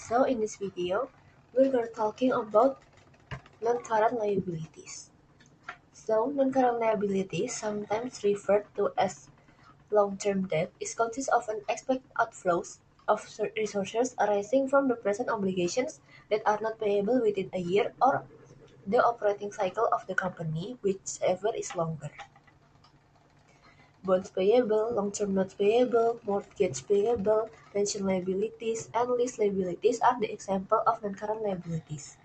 So in this video, we're going to talking about non-current liabilities. So non-current liabilities, sometimes referred to as long-term debt, is consists of an expected outflows of resources arising from the present obligations that are not payable within a year or the operating cycle of the company, whichever is longer. Bonds payable, long-term notes payable, mortgage payable, pension liabilities, and lease liabilities are the example of non-current liabilities.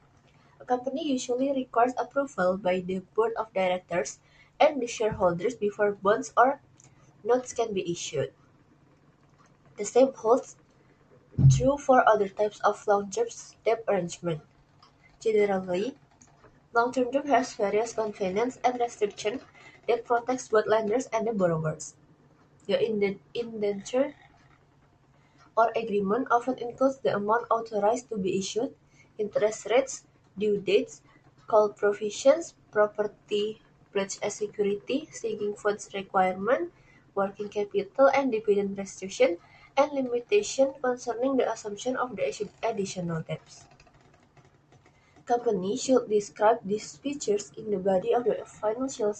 A company usually requires approval by the board of directors and the shareholders before bonds or notes can be issued. The same holds true for other types of long-term debt arrangement. Generally, long-term debt has various covenants and restrictions that protects both lenders and the borrowers. The indenture or agreement often includes the amount authorized to be issued, interest rates, due dates, call provisions, property pledged as security, sinking funds requirement, working capital and dividend restriction, and limitation concerning the assumption of the additional debts. Companies should describe these features in the body of the financial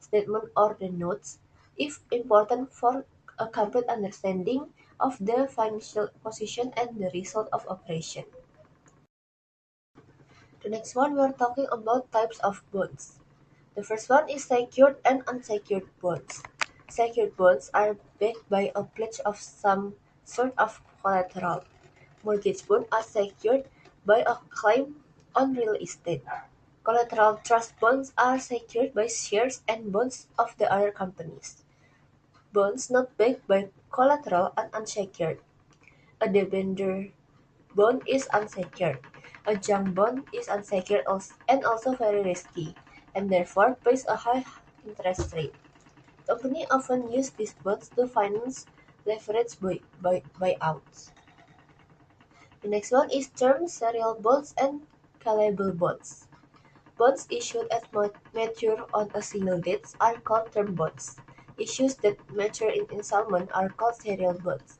statement or the notes, if important for a complete understanding of the financial position and the result of operation. The next one we are talking about types of bonds. The first one is secured and unsecured bonds. Secured bonds are backed by a pledge of some sort of collateral. Mortgage bonds are secured by a claim on real estate. Collateral trust bonds are secured by shares and bonds of the other companies. Bonds not backed by collateral are unsecured. A debenture bond is unsecured. A junk bond is unsecured and also very risky, and therefore pays a high interest rate. Companies often use these bonds to finance leverage buyouts. The next one is term serial bonds and callable bonds. Bonds issued at mature on a single date are called term bonds. Issues that mature in installment are called serial bonds.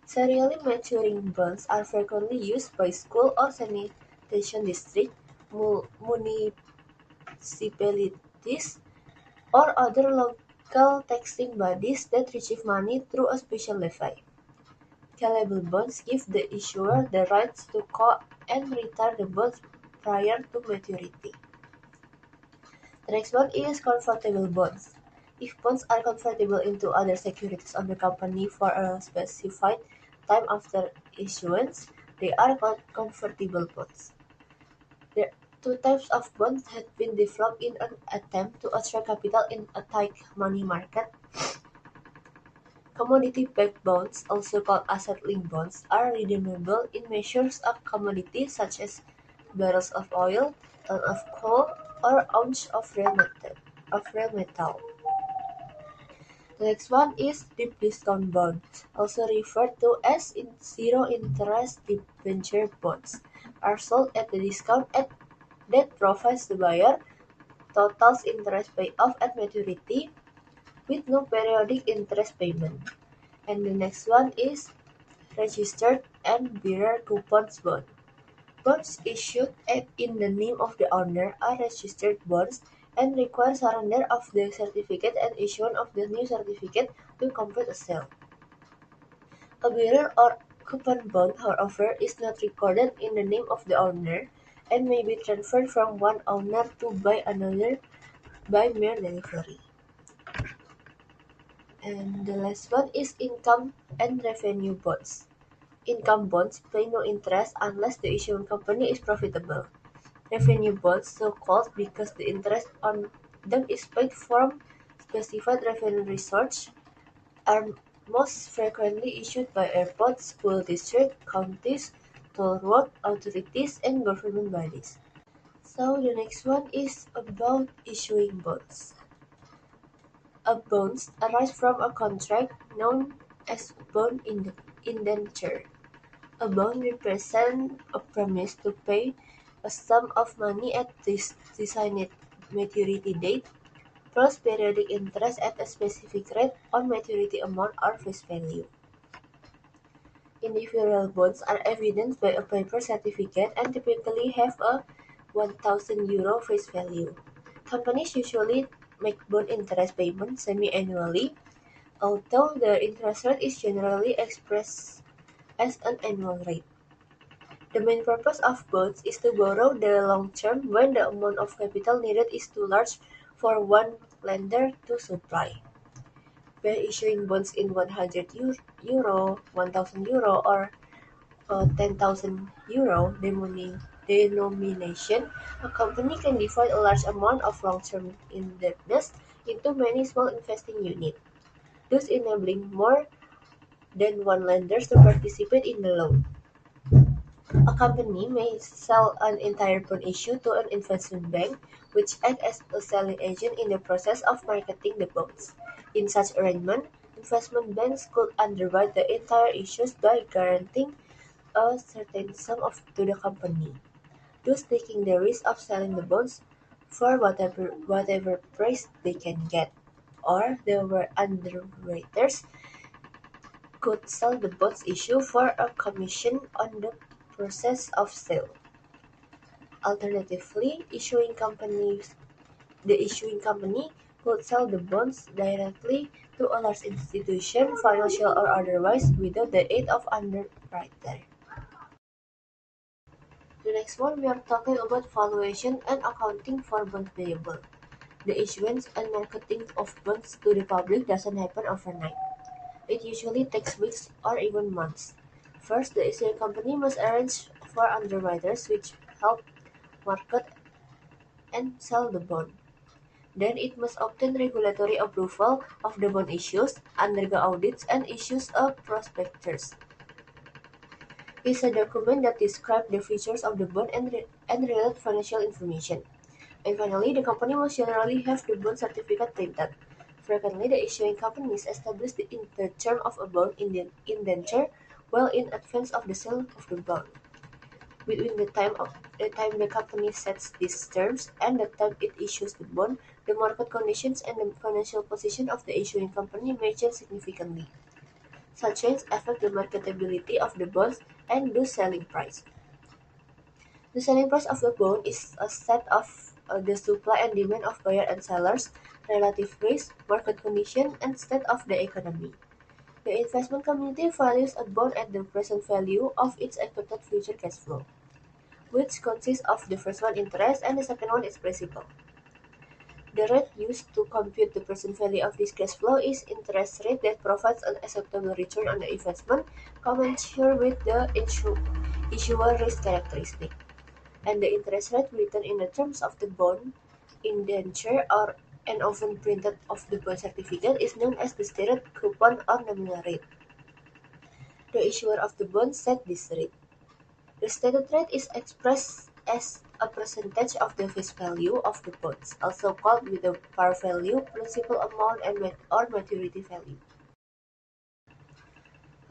Serially maturing bonds are frequently used by school or sanitation district, municipalities, or other local taxing bodies that receive money through a special levy. Callable bonds give the issuer the rights to call and retire the bonds prior to maturity. The next one is convertible bonds. If bonds are convertible into other securities of the company for a specified time after issuance, they are called convertible bonds. The two types of bonds had been developed in an attempt to attract capital in a tight money market. Commodity-backed bonds, also called asset-linked bonds, are redeemable in measures of commodity such as barrels of oil, ton of coal, or ounce of real metal. The next one is deep discount bond, also referred to as zero-interest debenture bonds, are sold at the discount that provides the buyer total interest payoff at maturity with no periodic interest payment. And the next one is registered and bearer coupons bond. Bonds issued in the name of the owner are registered bonds and require surrender of the certificate and issuance of the new certificate to complete a sale. A bearer or coupon bond, however, is not recorded in the name of the owner and may be transferred from one owner to by another by mere delivery. And the last one is income and revenue bonds. Income bonds pay no interest unless the issuing company is profitable. Revenue bonds, so called because the interest on them is paid from specified revenue research, are most frequently issued by airports, school districts, counties, toll road authorities, and government bodies. So the next one is about issuing bonds. A bonds arise from a contract known as bond indenture. A bond represents a promise to pay a sum of money at this designated maturity date, plus periodic interest at a specific rate on maturity amount or face value. Individual bonds are evidenced by a paper certificate and typically have a €1,000 face value. Companies usually make bond interest payments semi-annually, although the interest rate is generally expressed as an annual rate. The main purpose of bonds is to borrow the long term when the amount of capital needed is too large for one lender to supply. By issuing bonds in €100, €1,000 or €10,000 denomination, a company can divide a large amount of long-term indebtedness into many small investing units, thus enabling more than one lender to participate in the loan. A company may sell an entire bond issue to an investment bank, which acts as a selling agent in the process of marketing the bonds. In such arrangement, investment banks could underwrite the entire issues by guaranteeing a certain sum to the company, thus taking the risk of selling the bonds for whatever price they can get. Or the underwriters could sell the bonds issue for a commission on the process of sale. Alternatively, the issuing company could sell the bonds directly to a large institution, financial or otherwise, without the aid of underwriter. The next one we are talking about valuation and accounting for bonds payable. The issuance and marketing of bonds to the public doesn't happen overnight. It usually takes weeks or even months. First, the issuing company must arrange for underwriters which help market and sell the bond. Then it must obtain regulatory approval of the bond issues, undergo audits, and issues a prospectus. Is a document that describes the features of the bond and related financial information. And finally, the company must generally have the bond certificate printed. Frequently, the issuing companies establish the term of a bond in the indenture well in advance of the sale of the bond. Between the time the company sets these terms and the time it issues the bond, the market conditions and the financial position of the issuing company may change significantly. Such changes affect the marketability of the bonds and the selling price. The selling price of the bond is a set of the supply and demand of buyer and sellers, relative risk, market condition, and state of the economy. The investment community values a bond at the present value of its expected future cash flow, which consists of the first one interest and the second one is principal. The rate used to compute the present value of this cash flow is interest rate that provides an acceptable return on the investment commensurate with the issuer risk characteristic. And the interest rate written in the terms of the bond, indenture, or and often printed of the bond certificate is known as the stated coupon or nominal rate. The issuer of the bond set this rate. The stated rate is expressed as a percentage of the face value of the bonds, also called with the par value, principal amount, or maturity value.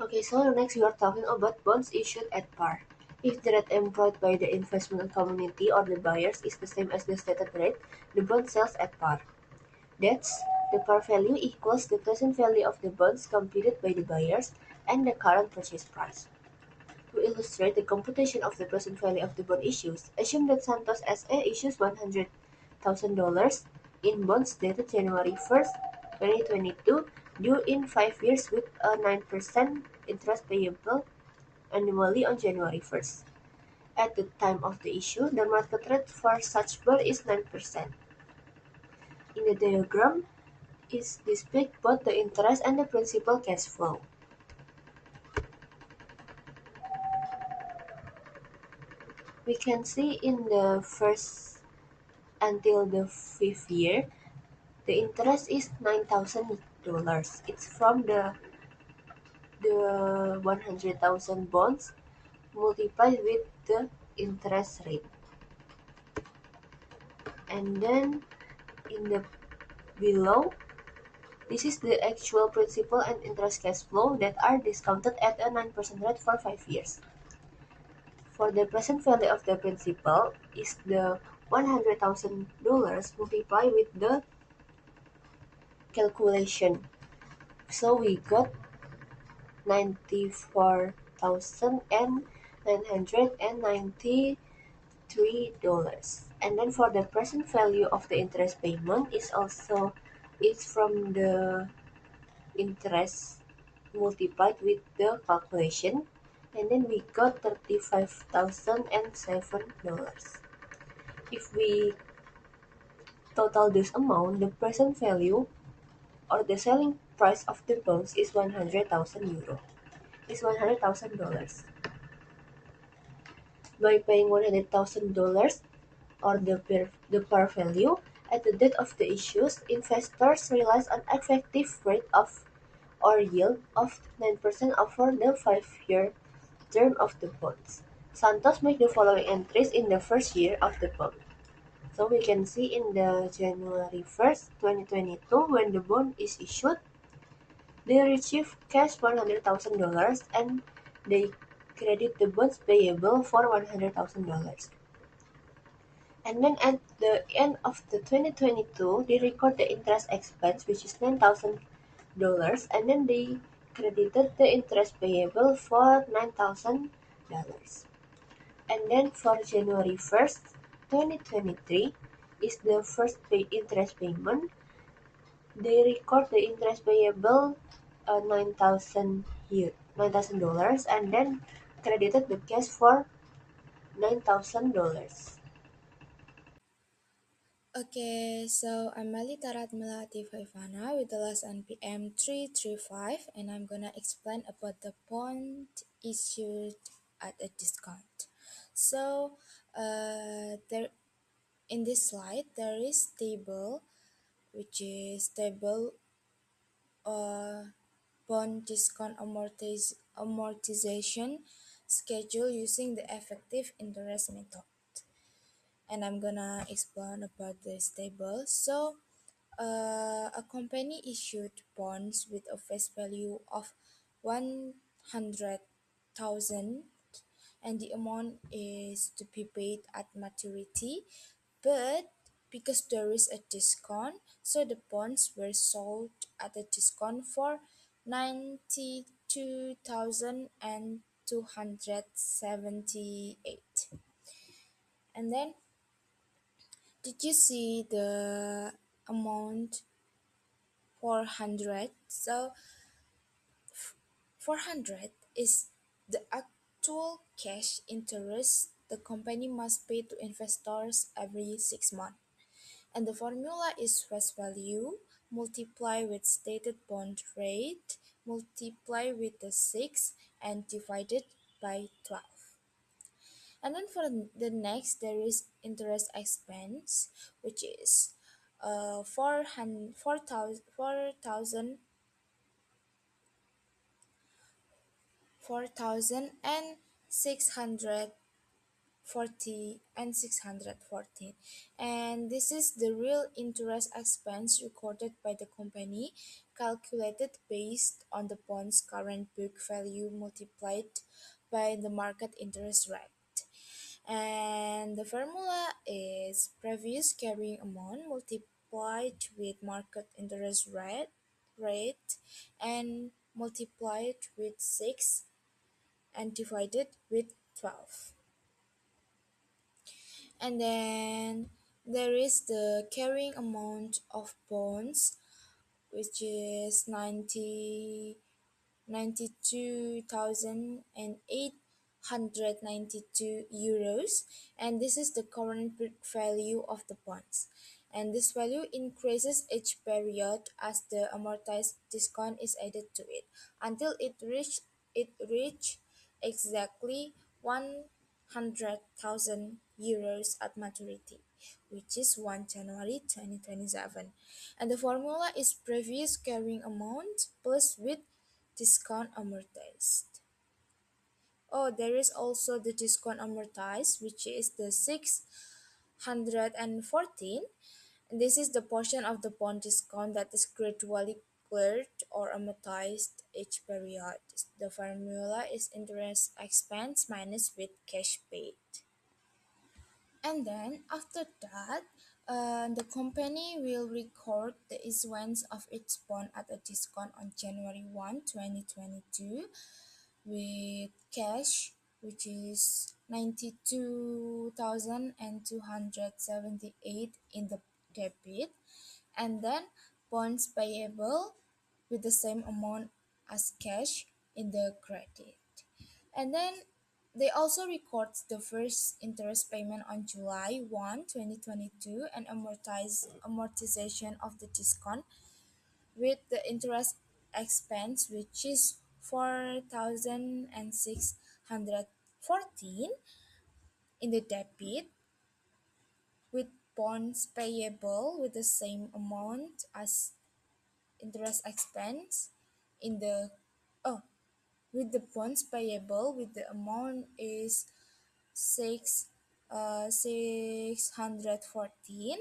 Okay, so next we are talking about bonds issued at par. If the rate employed by the investment community or the buyers is the same as the stated rate, the bond sells at par. That's the par value equals the present value of the bonds computed by the buyers and the current purchase price. To illustrate the computation of the present value of the bond issues, assume that Santos S.A. issues $100,000 in bonds dated January 1st, 2022, due in 5 years with a 9% interest payable annually on January 1st. At the time of the issue, the market rate for such bond is 9%. In the diagram is displayed both the interest and the principal cash flow. We can see in the first until the 5th year, the interest is $9,000. It's from the 100,000 bonds multiplied with the interest rate. And then in the below, this is the actual principal and interest cash flow that are discounted at a 9% rate for 5 years. For the present value of the principal is the $100,000 multiplied with the calculation. So we got 94 $100,993. And then for the present value of the interest payment is from the interest multiplied with the calculation, and then we got $35,007. If we total this amount, the present value or the selling price of the bonds is 100,000 euro. Is $100,000. By paying $100,000 or the par value at the date of the issues, investors realize an effective rate of or yield of 9% over the 5-year term of the bonds. Santos made the following entries in the first year of the bond. So we can see in the January 1st, 2022, when the bond is issued, they receive cash $100,000 and they credit the bonds payable for $100,000. And then at the end of the 2022, they record the interest expense, which is $9,000, and then they credited the interest payable for $9,000. And then for January 1st, 2023 is the first interest payment. They record the interest payable 9,000 here, $9,000, and then credited the cash for $9,000. Okay, so I'm Melita Melati Faivana with the last NPM 335, and I'm gonna explain about the bond issued at a discount. So, there in this slide there is table, which is table bond discount amortization schedule using the effective interest method, and I'm gonna explain about this table. So, a company issued bonds with a face value of 100,000, and the amount is to be paid at maturity. But because there is a discount, so the bonds were sold at a discount for 92,278. And then, did you see the amount 400? So 400 is the actual cash interest the company must pay to investors every 6 months. And the formula is face value multiply with stated bond rate multiply with the 6 and divided by 12. And then for the next, there is interest expense, which is 614, and this is the real interest expense recorded by the company, calculated based on the bond's current book value multiplied by the market interest rate. And the formula is previous carrying amount multiplied with market interest rate and multiplied with 6 and divided with 12. And then there is the carrying amount of bonds, which is 92,892 euros, and this is the current book value of the bonds. And this value increases each period as the amortized discount is added to it until it reach exactly 100,000 euros at maturity, which is 1 January 2027. And the formula is previous carrying amount plus with discount amortized. Oh, there is also the discount amortized, which is the 614. This is the portion of the bond discount that is gradually cleared or amortized each period. The formula is interest expense minus with cash paid. And then after that, the company will record the issuance of its bond at a discount on January 1, 2022. with cash, which is 92,278 in the debit, and then bonds payable with the same amount as cash in the credit. And then they also records the first interest payment on July 1, 2022, and amortization of the discount with the interest expense, which is 4,614 in the debit, with bonds payable with the same amount as interest expense in the oh with the bonds payable with the amount is 614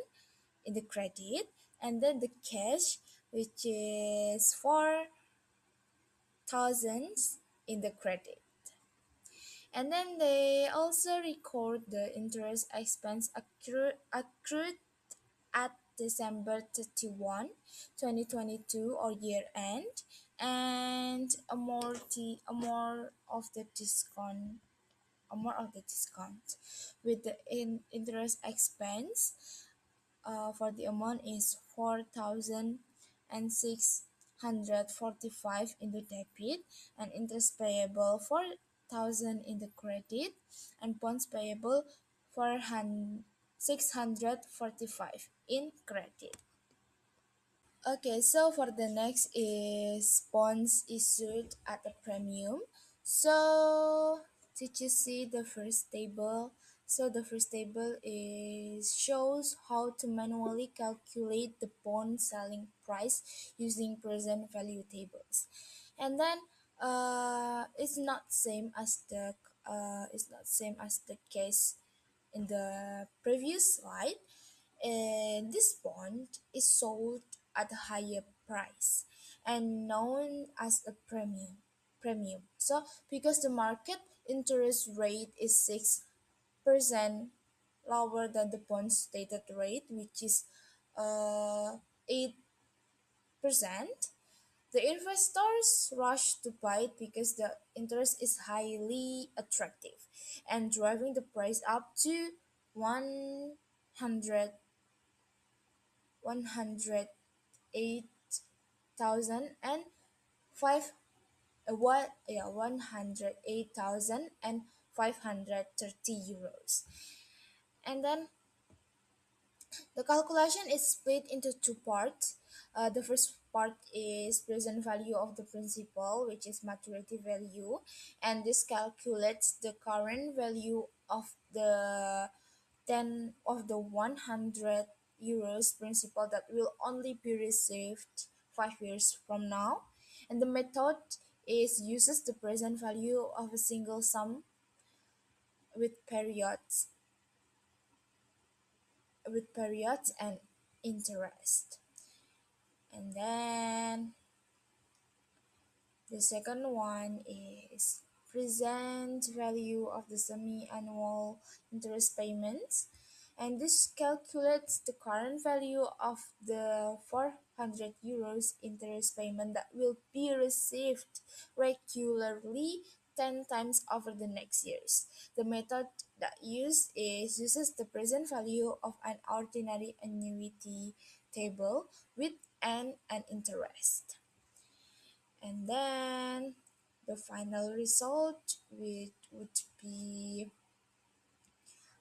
in the credit, and then the cash, which is 4,000 in the credit. And then they also record the interest expense accrued at December 31, 2022 or year end, and a more of the discount with the interest expense for the amount is 4,645 in the debit, and interest payable 4,000 in the credit, and bonds payable 645 in credit. Okay, so for the next is bonds issued at a premium. So did you see the first table? So the first table is shows how to manually calculate the bond selling price using present value tables. And then it's not same as the case in the previous slide, and this bond is sold at a higher price and known as a premium. So because the market interest rate is 6% lower than the bond stated rate, which is 8%, the investors rush to buy it because the interest is highly attractive and driving the price up to 100 108,005 what yeah 108,530 euros. And then the calculation is split into two parts. The first part is present value of the principal, which is maturity value, and this calculates the current value of the 100 euros principal that will only be received 5 years from now. And the method is uses the present value of a single sum with periods and interest. And then the second one is present value of the semi-annual interest payments, and this calculates the current value of the 400 euros interest payment that will be received regularly 10 times over the next years. The method that uses the present value of an ordinary annuity table with an interest. And then the final result would be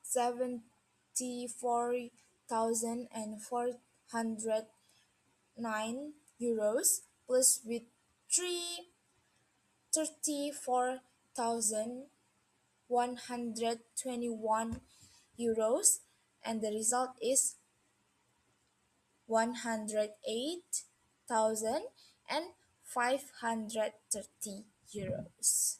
74,409 euros plus with 334,121 euros, and the result is 108,530 euros.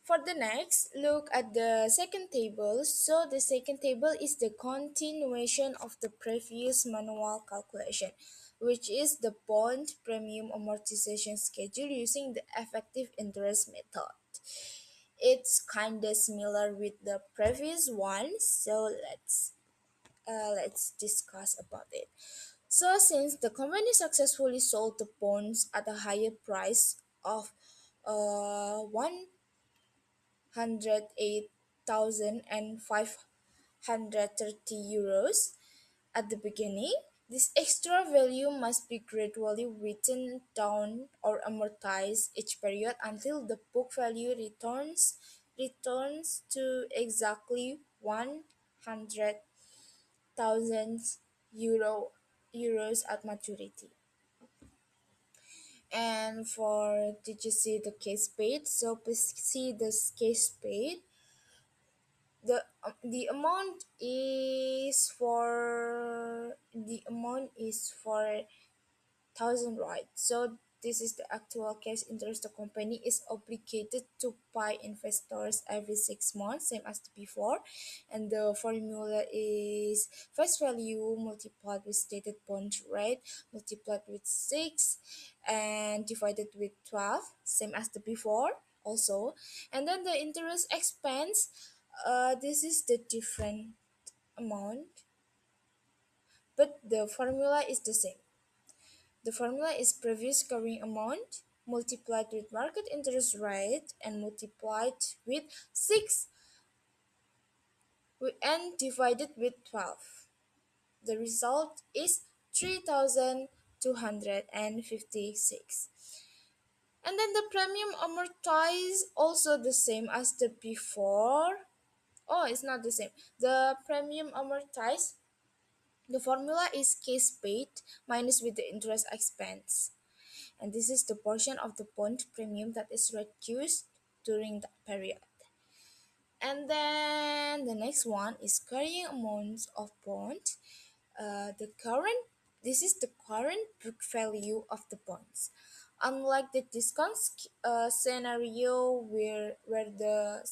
For the next, look at the second table. So the second table is the continuation of the previous manual calculation, which is the bond premium amortization schedule using the effective interest method. It's kind of similar with the previous one, so let's discuss about it. So, since the company successfully sold the bonds at a higher price of 108,530 euros at the beginning, this extra value must be gradually written down or amortized each period until the book value returns to exactly 100,000 euros at maturity. And for did you see the case paid? So please see this case paid. The amount is for 1,000, right? So this is the actual cash interest the company is obligated to pay investors every 6 months, same as before. And the formula is face value multiplied with stated bond rate multiplied with 6 and divided with 12, same as the before also. And then the interest expense, this is the different amount, but the formula is the same. The formula is previous carrying amount multiplied with market interest rate and multiplied with 6 and divided with 12. The result is 3,256. And then the premium amortize also the same as the before. Oh, it's not the same. The premium amortize, the formula is case paid minus with the interest expense. And this is the portion of the bond premium that is reduced during that period. And then the next one is carrying amounts of bond. The current This is the current book value of the bonds. Unlike the discount scenario where the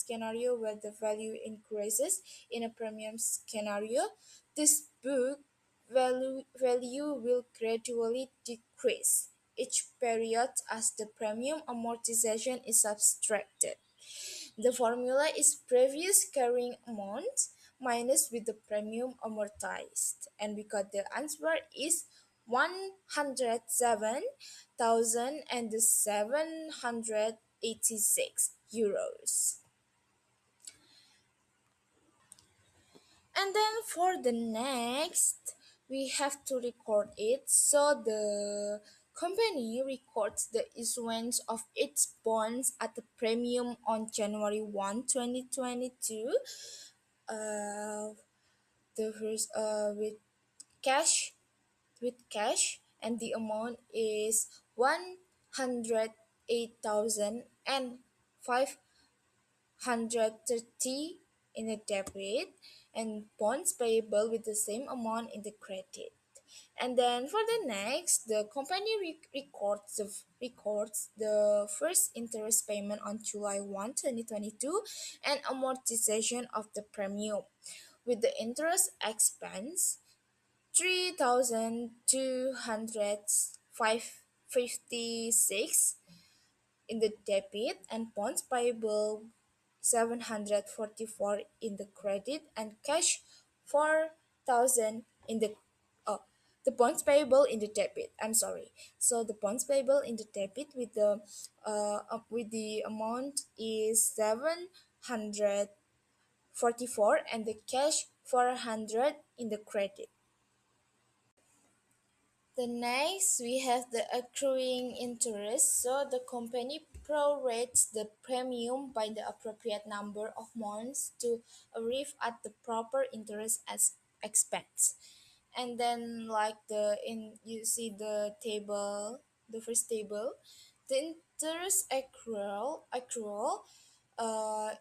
value increases in a premium scenario, this book value will gradually decrease each period as the premium amortization is subtracted. The formula is previous carrying amount minus with the premium amortized, and we got the answer is 107,786 and then for the next we have to record it. So the company records the issuance of its bonds at the premium on January 1, 2022, uh, the first cash cash, and the amount is 108,530 in the debit, and bonds payable with the same amount in the credit. And then for the next, the company records the first interest payment on July 1, 2022, and amortization of the premium with the interest expense 3,256 in the debit, and bonds payable 744 in the credit, and cash 4,000 in the oh the bonds payable in the debit. I'm sorry. So the bonds payable in the debit with the amount is 744, and the cash 400 in the credit. The next, we have the accruing interest. So the company prorates the premium by the appropriate number of months to arrive at the proper interest as expense. And then, like you see the table, the first table, the interest accrual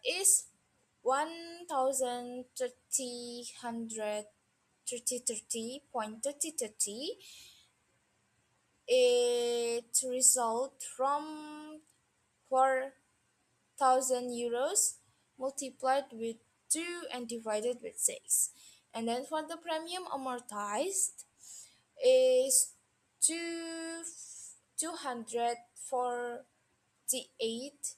is 1,30 it result from 4,000 euros multiplied with 2 and divided with 6. And then for the premium amortized is 2 248,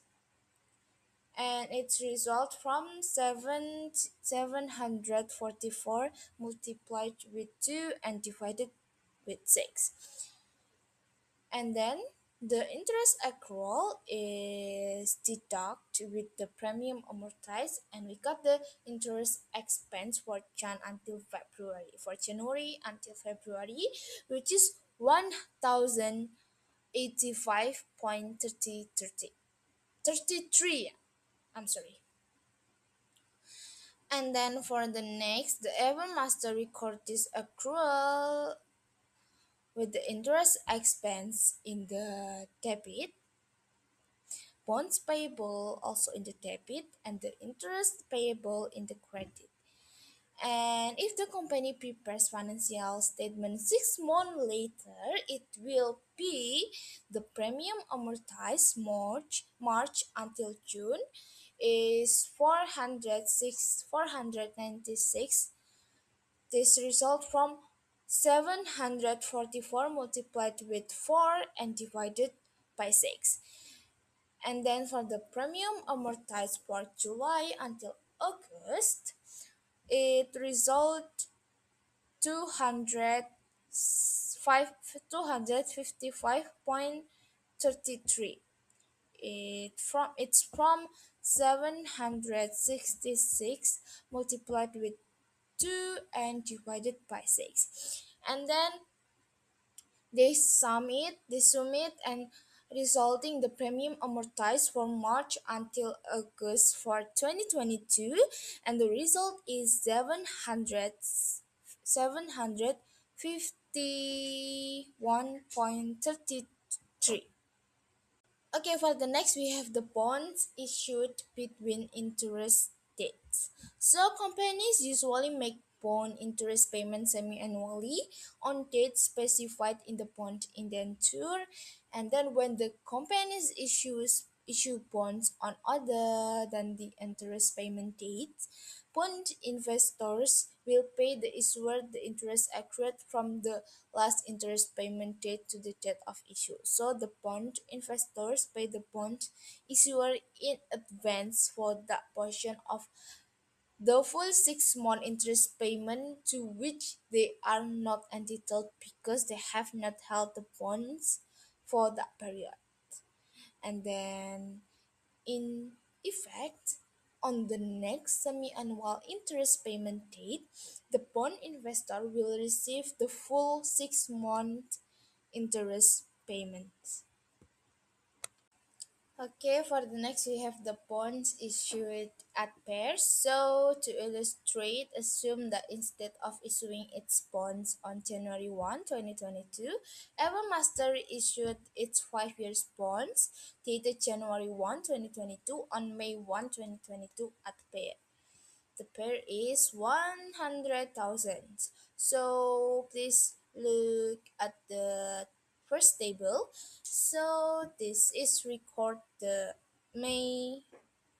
and it result from 744 multiplied with 2 and divided with 6. And then the interest accrual is deducted with the premium amortized, and we got the interest expense for January until February, which is 1085.33. I'm sorry. And then for the next, the Evermaster record this accrual with the interest expense in the debit, bonds payable also in the debit, and the interest payable in the credit. And if the company prepares financial statement 6 months later, it will be the premium amortized March until June is 496. This result from 744 multiplied with 4 and divided by 6. And then for the premium amortized for July until August, it result 200 255.33. It's from 766 multiplied with 2 and divided by 6. And then they sum it and resulting the premium amortized from March until August for 2022, and the result is 751.33. Okay, for the next, we have the bonds issued between interest dates. So, companies usually make bond interest payments semi-annually on dates specified in the bond indenture, and then when the companies issue bonds on other than the interest payment dates, bond investors will pay the issuer the interest accrued from the last interest payment date to the date of issue. So the bond investors pay the bond issuer in advance for that portion of the full 6 month interest payment to which they are not entitled because they have not held the bonds for that period. And then in effect, on the next semi-annual interest payment date, the bond investor will receive the full 6 month interest payments. Okay, for the next we have the bonds issued at pairs. So to illustrate, assume that instead of issuing its bonds on January 1, 2022, Evermaster issued its 5 years bonds dated January 1, 2022 on May 1, 2022 at pair. The pair is 100,000. So please look at the first table. So this is record the May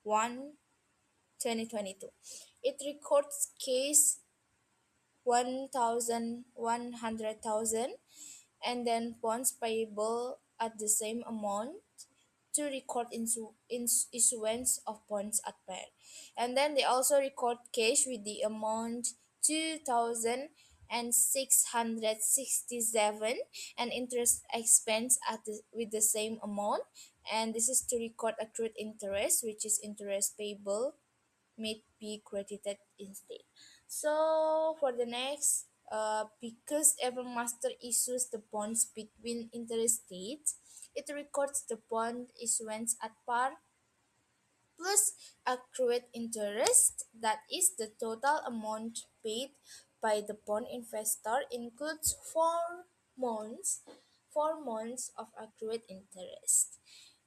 1, 2022. It records case 100,000, and then bonds payable at the same amount to record issuance of bonds at pair. And then they also record cash with the amount 2,667 and interest expense with the same amount. And this is to record accrued interest, which is interest payable may be credited instead. So for the next, because Evermaster issues the bonds between interest dates, it records the bond issuance at par plus accrued interest, that is the total amount paid by the bond investor includes 4 months of accrued interest.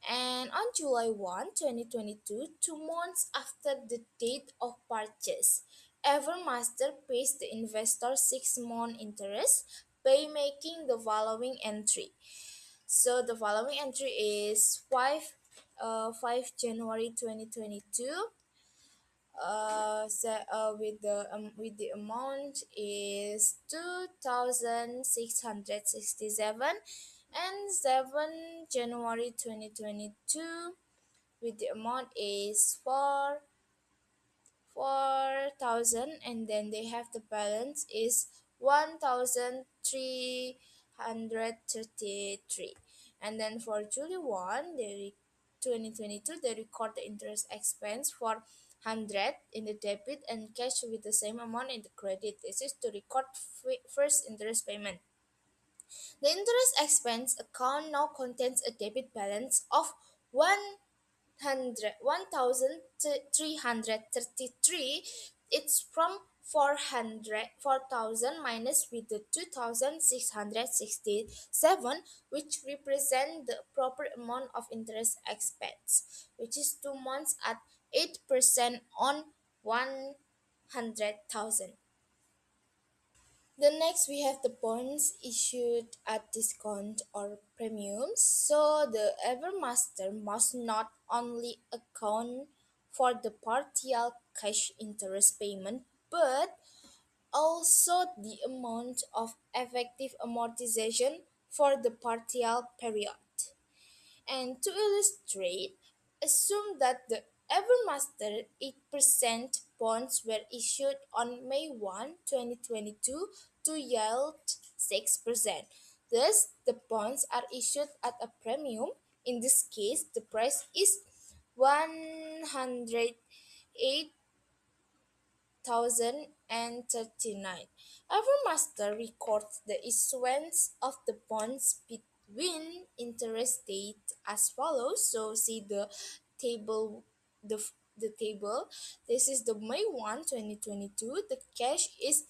And on July 1, 2022, 2 months after the date of purchase, Evermaster pays the investor 6 month interest by making the following entry. So the following entry is 5 January 2022. With the amount is 2,667, and 7 January 2022 with the amount is 4,000, and then they have the balance is 1,333. And then for July 1, 2022, they record the interest expense for 100 in the debit and cash with the same amount in the credit. This is to record first interest payment. The interest expense account now contains a debit balance of 1,333. It's from 4,000 minus with the 2,667, which represent the proper amount of interest expense, which is 2 months at 8% on 100,000. The next we have the bonds issued at discount or premiums. So the Evermaster must not only account for the partial cash interest payment but also the amount of effective amortization for the partial period. And to illustrate, assume that the Evermaster 8% bonds were issued on May 1, 2022 to yield 6%. Thus, the bonds are issued at a premium. In this case, the price is 108 1039. Evermaster records the issuance of the bonds between interest date as follows. So see table the table. This is the May 1, 2022. The cash is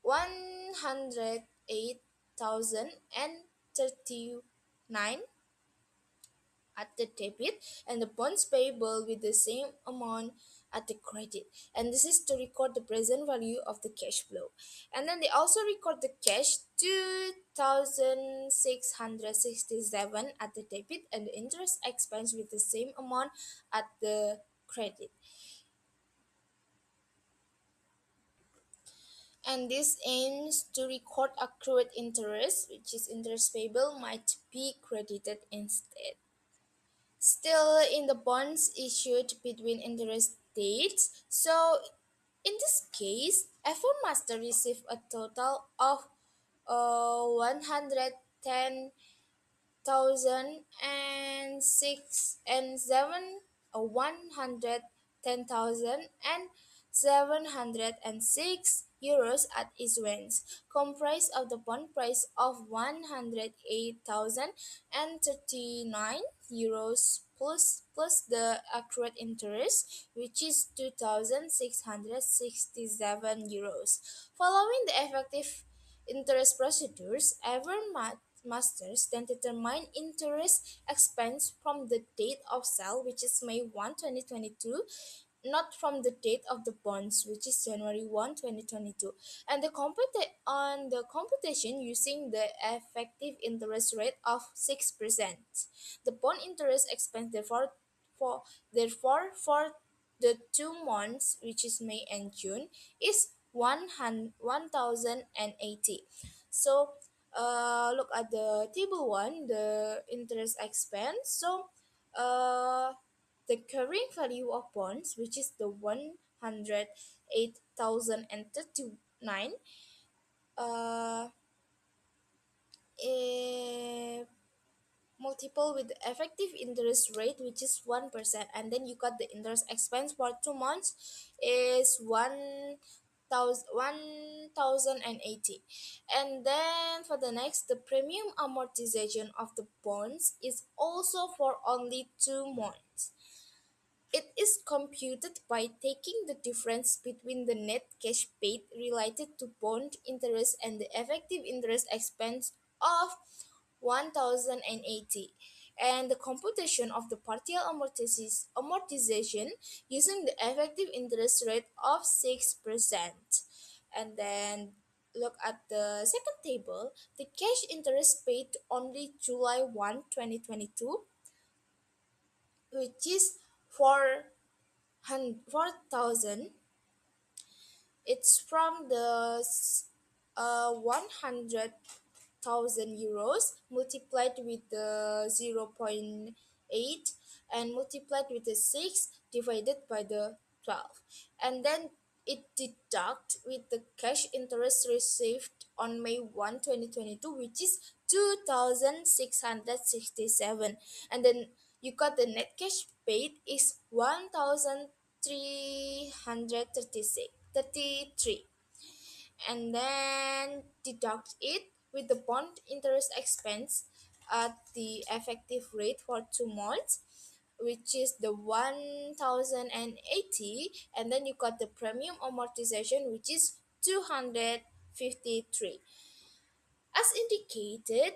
108,039 at the debit and the bonds payable with the same amount at the credit, and this is to record the present value of the cash flow. And then they also record the cash 2,667 at the debit and the interest expense with the same amount at the credit. And this aims to record accrued interest, which is interest payable, might be credited instead. Still in the bonds issued between interest dates. So in this case, F1 Master received a total of 110,706 at issuance, comprised of the bond price of 108,039 euros plus the accrued interest, which is 2,667 euros. Following the effective interest procedures, Masters then determine interest expense from the date of sale, which is May 1, 2022, not from the date of the bonds, which is January 1, 2022, and on the computation using the effective interest rate of 6%. The bond interest expense for for the 2 months, which is May and June, is 1,080. So look at the table 1, the interest expense. So the carrying value of bonds, which is the 108,039, uh, eh, multiple with the effective interest rate, which is 1%, and then you got the interest expense for 2 months is 1,080. And then for the next, the premium amortization of the bonds is also for only 2 months. It is computed by taking the difference between the net cash paid related to bond interest and the effective interest expense of 1,080, and the computation of the partial amortization using the effective interest rate of 6%. And then look at the second table, the cash interest paid only July 1, 2022, which is 4,000. It's from the 100,000 euros multiplied with the 0.8 and multiplied with the 6 divided by the 12. And then it deduct with the cash interest received on May 1, 2022, which is 2,667. And then you got the net cash paid is 1,333, and then deduct it with the bond interest expense at the effective rate for 2 months, which is the 1,080, and then you got the premium amortization, which is 253. As indicated,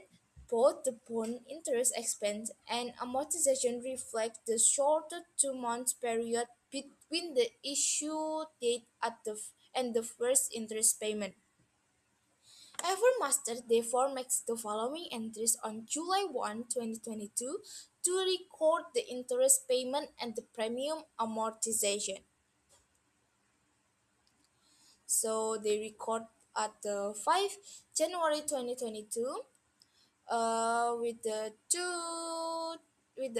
both the bond interest expense and amortization reflect the shorter 2 month period between the issue date and the first interest payment. Evermaster therefore makes the following entries on July 1, 2022 to record the interest payment and the premium amortization. So they record at the 5 January 2022 with the with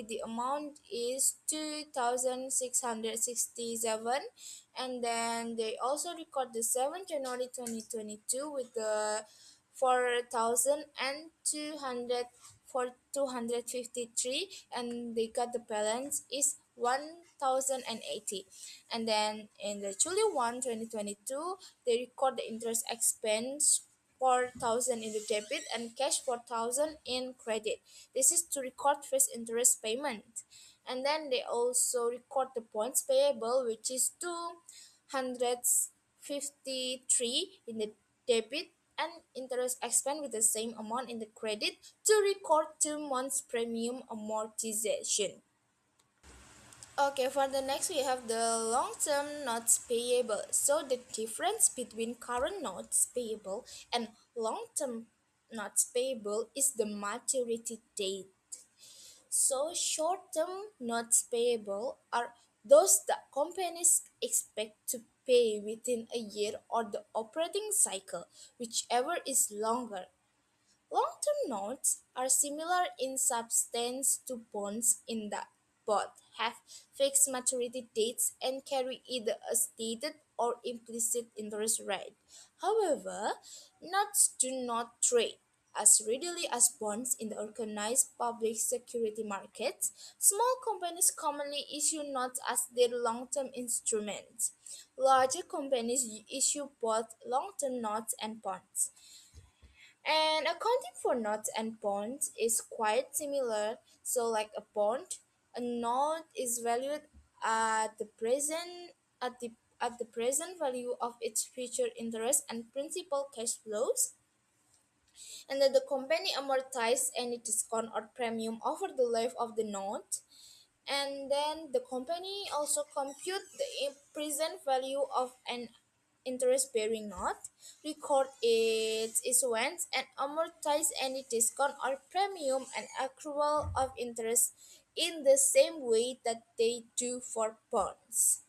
the amount is 2,667, and then they also record the 7 January 2022 with the 4,200 for 253, and they got the balance is 1,080. And then in the July 1, 2022, they record the interest expense 4,000 in the debit and cash 4,000 in credit. This is to record first interest payment. And then they also record the points payable, which is 253 in the debit and interest expense with the same amount in the credit to record 2 months premium amortization. Okay, for the next we have the long-term notes payable. So the difference between current notes payable and long-term notes payable is the maturity date. So short-term notes payable are those that companies expect to pay within a year or the operating cycle, whichever is longer. Long-term notes are similar in substance to bonds in that both have fixed maturity dates and carry either a stated or implicit interest rate. However, notes do not trade as readily as bonds in the organized public security markets. Small companies commonly issue notes as their long-term instruments. Larger companies issue both long-term notes and bonds. And accounting for notes and bonds is quite similar. So, like a bond, a note is valued at the present at the present value of its future interest and principal cash flows, and that the company amortize any discount or premium over the life of the note, and then the company also compute the present value of an interest bearing note, record its issuance, and amortize any discount or premium and accrual of interest in the same way that they do for bonds.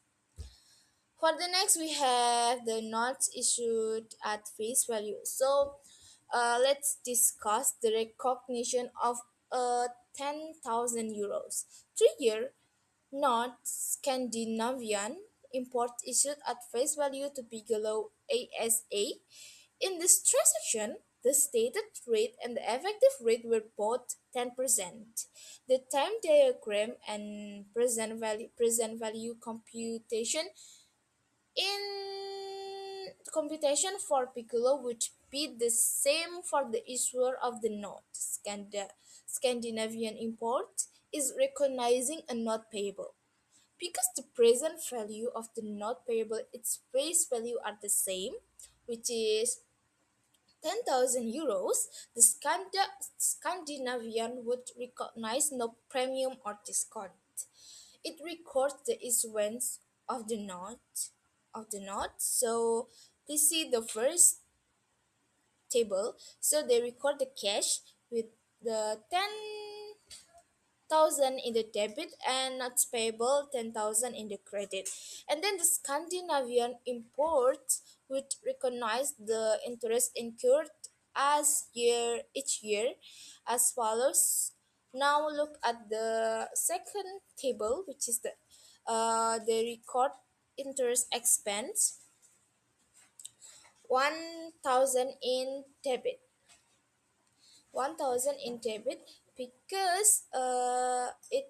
For the next, we have the notes issued at face value. So, let's discuss the recognition of 10,000 euros. 3 year not Scandinavian import issued at face value to Bigelow ASA. In this transaction, the stated rate and the effective rate were both 10%. The time diagram and present value computation for Piccolo would be the same for the issuer of the note. Scandinavian import is recognizing a note payable. Because the present value of the note payable its face value are the same, which is 10,000 euros, the Scandinavian would recognize no premium or discount. It records the issuance of the note. So please see the first table. So they record the cash with the 10,000 in the debit and notes payable 10,000 in the credit. And then the Scandinavian imports would recognize the interest incurred as each year as follows. Now look at the second table, which is the they record interest expense 1000 in debit 1000 in debit because it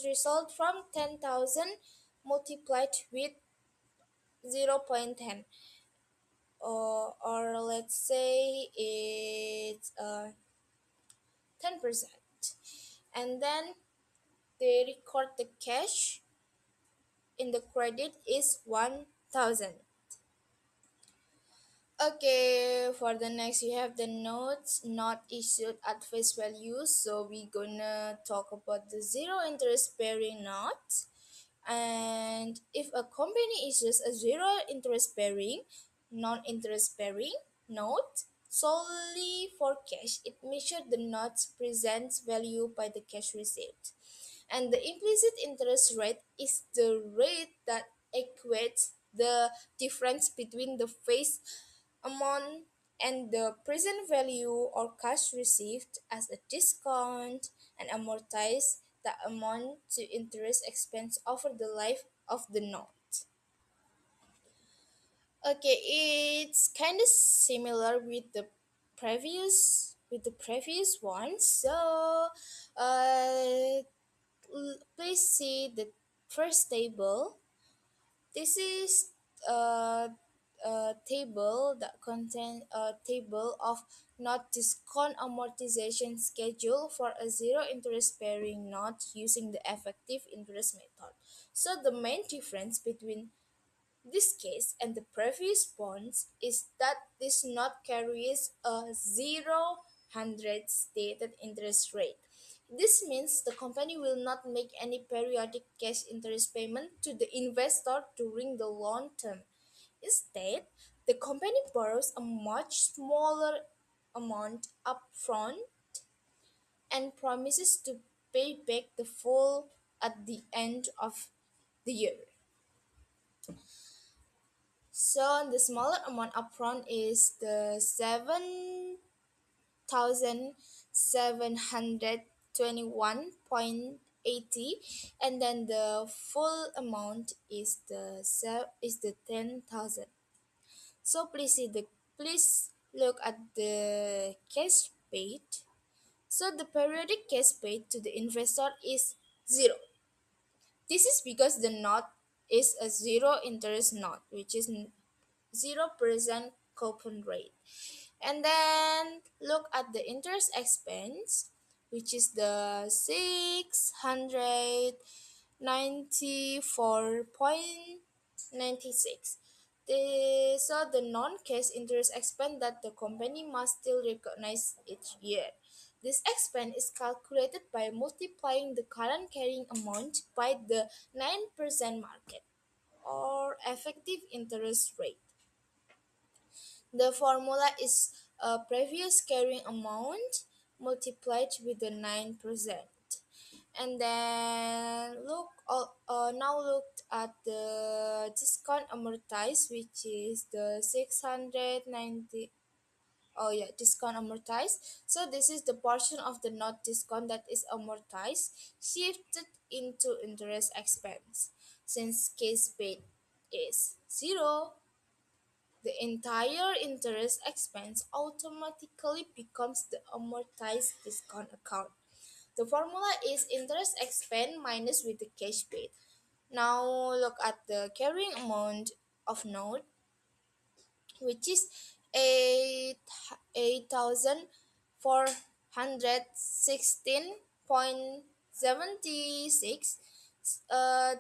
result from 10,000 multiplied with 0.10, or let's say it's 10%, and then they record the cash in the credit is 1000. Okay, for the next you have the notes not issued at face value. So we gonna talk about the zero interest bearing notes. And if a company issues a zero interest bearing, non-interest bearing note solely for cash, it measures the note's present value by the cash received. And the implicit interest rate is the rate that equates the difference between the face amount and the present value or cash received as a discount and amortize the amount to interest expense over the life of the note. Okay, it's kind of similar with the previous one. So, uh, please see the first table. This is a table that contains a table of not discount amortization schedule for a zero interest bearing note using the effective interest method. So the main difference between this case and the previous bonds is that this note carries a 0 100 stated interest rate. This means the company will not make any periodic cash interest payment to the investor during the long term. Instead, the company borrows a much smaller amount upfront and promises to pay back the full at the end of the year. So the smaller amount upfront is the 7,721.80, and then the full amount is the 10,000. So please look at the cash paid. So the periodic cash paid to the investor is zero. This is because the note is a zero interest note, which is 0% coupon rate. And then look at the interest expense, which is the 694.96. So the non-cash interest expense that the company must still recognize each year. This expense is calculated by multiplying the current carrying amount by the 9% market or effective interest rate. The formula is a previous carrying amount multiplied with the 9%. And then now look at the discount amortized, which is the 690. Oh yeah, discount amortized. So this is the portion of the not discount that is amortized shifted into interest expense. Since case paid is zero, the entire interest expense automatically becomes the amortized discount account. The formula is interest expense minus with the cash paid. Now look at the carrying amount of note, which is 8,416.76.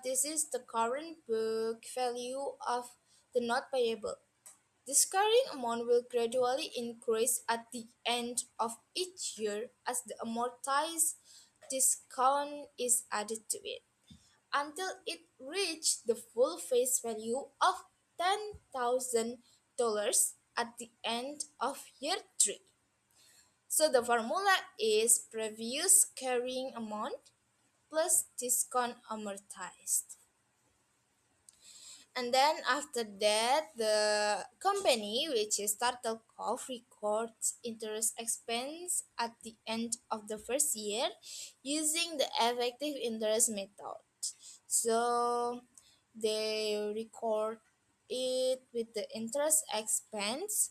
This is the current book value of the not payable. This carrying amount will gradually increase at the end of each year as the amortized discount is added to it, until it reached the full face value of $10,000 at the end of year 3. So the formula is previous carrying amount plus discount amortized. And then after that, the company, which is Turtle Cove, records interest expense at the end of the first year using the effective interest method. So they record it with the interest expense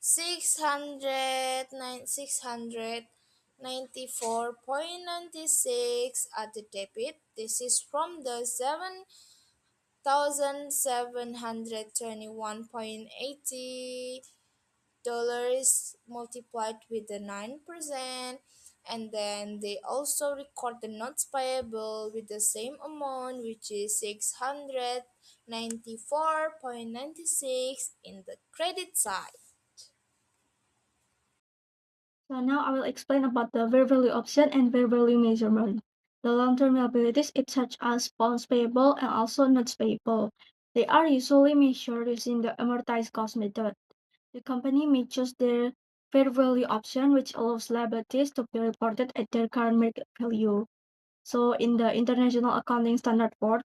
694.96 at the debit. This is from the 7,721.80 multiplied with the 9%, and then they also record the notes payable with the same amount, which is 694.96 in the credit side. So now I will explain about the fair value option and fair value measurement. The long-term liabilities is such as bonds payable and also notes payable. They are usually measured using the amortized cost method. The company may choose their fair value option, which allows liabilities to be reported at their current market value. So in the International Accounting Standard Board,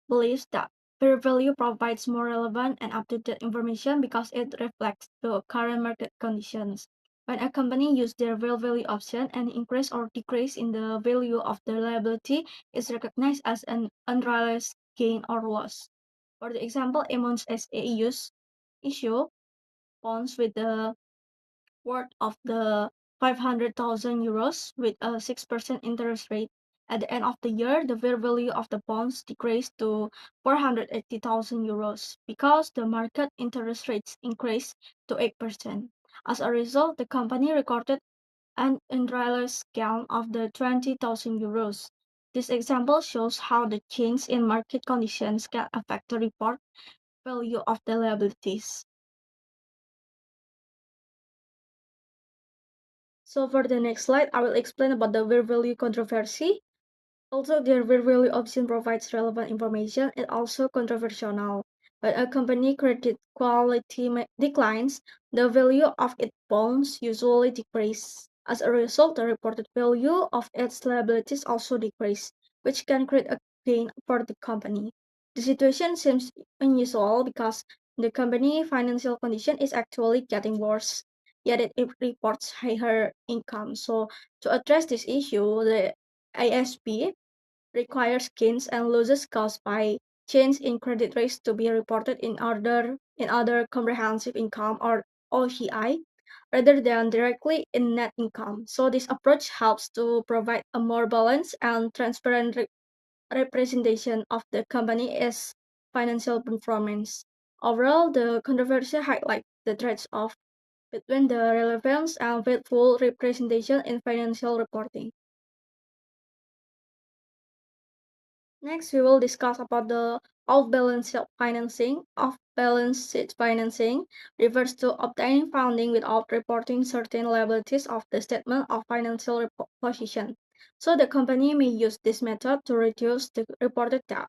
believes that fair value provides more relevant and up-to-date information because it reflects the current market conditions. When a company uses their fair value option, an increase or decrease in the value of the liability is recognized as an unrealized gain or loss. For the example, amounts as a issue bonds with the worth of the 500,000 euros with a 6% interest rate. At the end of the year, the fair value of the bonds decreased to 480,000 euros because the market interest rates increased to 8%. As a result, the company recorded an unrealized gain of the 20,000 euros. This example shows how the change in market conditions can affect the report value of the liabilities. So for the next slide, I will explain about the fair value controversy. Although their fair value option provides relevant information, it also controversial now. When a company credit quality declines, the value of its bonds usually decrease. As a result, the reported value of its liabilities also decrease, which can create a gain for the company. The situation seems unusual because the company financial condition is actually getting worse, yet it reports higher income. So to address this issue, the ISP requires gains and losses caused by change in credit risk to be reported in other comprehensive income or OCI rather than directly in net income. So this approach helps to provide a more balanced and transparent representation of the company's financial performance. Overall, the controversy highlights the trade-off between the relevance and faithful representation in financial reporting. Next, we will discuss about the off-balance sheet financing. Off-balance sheet financing refers to obtaining funding without reporting certain liabilities of the statement of financial position. So the company may use this method to reduce the reported debt,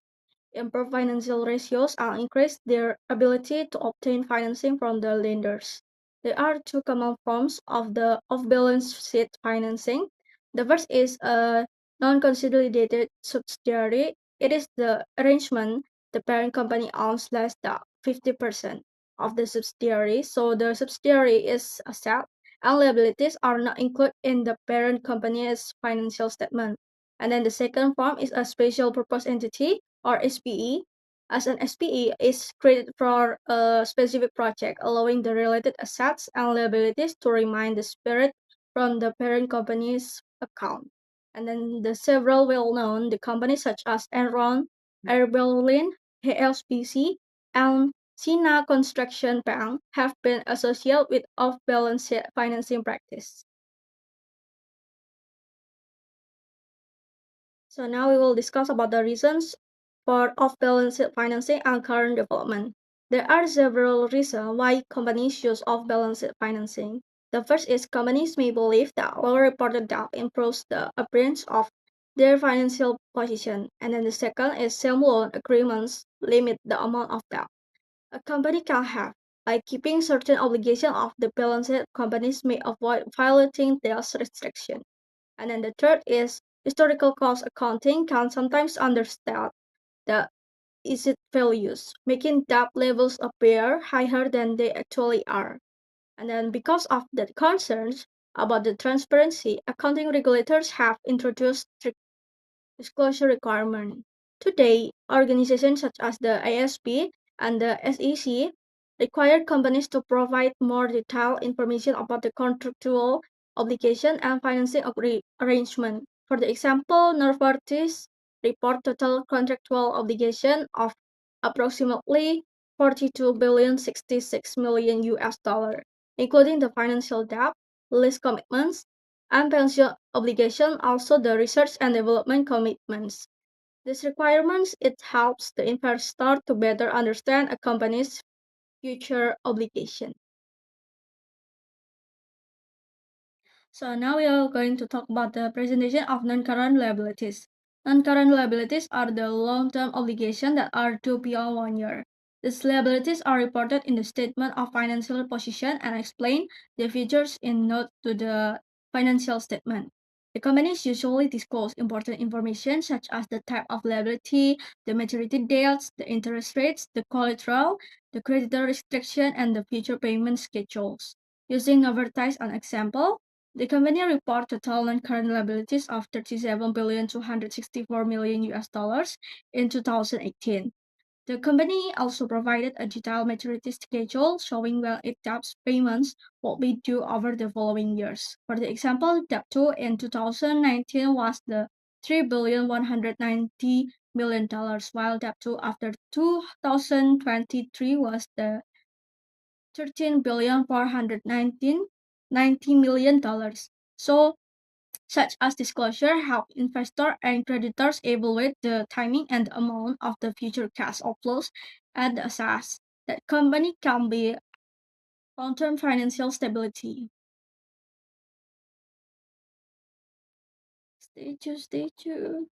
improve financial ratios, and increase their ability to obtain financing from the lenders. There are two common forms of the off-balance sheet financing. The first is a non-consolidated subsidiary. It is the arrangement the parent company owns less than 50% of the subsidiary, so the subsidiary is asset and liabilities are not included in the parent company's financial statement. And then the second form is a special purpose entity or SPE. As an SPE is created for a specific project, allowing the related assets and liabilities to remain disparate from the parent company's account. And then the several well-known the companies such as Enron, Air Berlin, HSBC, and Sina Construction Bank have been associated with off-balance sheet financing practice. So now we will discuss about the reasons for off-balance sheet financing and current development. There are several reasons why companies use off-balance sheet financing. The first is companies may believe that lower reported debt improves the appearance of their financial position. And then the second is same loan agreements limit the amount of debt a company can have. By keeping certain obligations of the balance sheet, companies may avoid violating those restrictions. And then the third is historical cost accounting can sometimes understate the asset values, making debt levels appear higher than they actually are. And then because of the concerns about the transparency, accounting regulators have introduced strict disclosure requirements. Today, organizations such as the ASP and the SEC require companies to provide more detailed information about the contractual obligation and financing arrangement. For the example, Novartis report total contractual obligation of approximately 42 billion 66 million US dollar, including the financial debt, lease commitments, and pension obligation, also the research and development commitments. These requirements it helps the investor to better understand a company's future obligation. So now we are going to talk about the presentation of non-current liabilities. Non-current liabilities are the long-term obligations that are due beyond 1 year. These liabilities are reported in the statement of financial position and explain the features in note to the financial statement. The companies usually disclose important information such as the type of liability, the maturity dates, the interest rates, the collateral, the creditor restriction, and the future payment schedules. Using Novartis as an example, the company reported total non-current liabilities of 37 billion 264 million US dollars in 2018. The company also provided a detailed maturity schedule showing when its debt payments will be due over the following years. For the example, debt due in 2019 was the 3 billion 190 million dollars, while debt due after 2023 was the 13 billion 419 million dollars. So such as disclosure help investors and creditors evaluate the timing and amount of the future cash outflows and assess that company can be long-term financial stability. Stay tuned.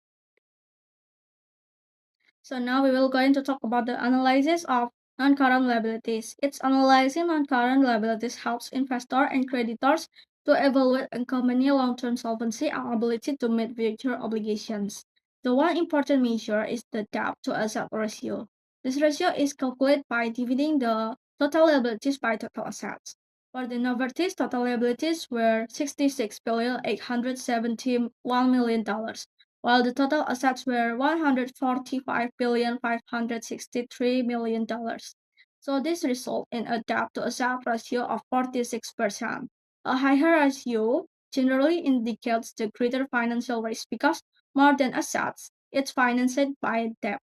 So now we will going to talk about the analysis of non-current liabilities. It's analyzing non-current liabilities helps investors and creditors to evaluate a company's long-term solvency and ability to meet future obligations. The one important measure is the debt to asset ratio. This ratio is calculated by dividing the total liabilities by total assets. For the Novartis, total liabilities were 66 billion 871 million dollars, while the total assets were 145 billion 563 million dollars. So this result in a debt to asset ratio of 46%. A higher ratio generally indicates the greater financial risk because more than assets, it's financed by debt.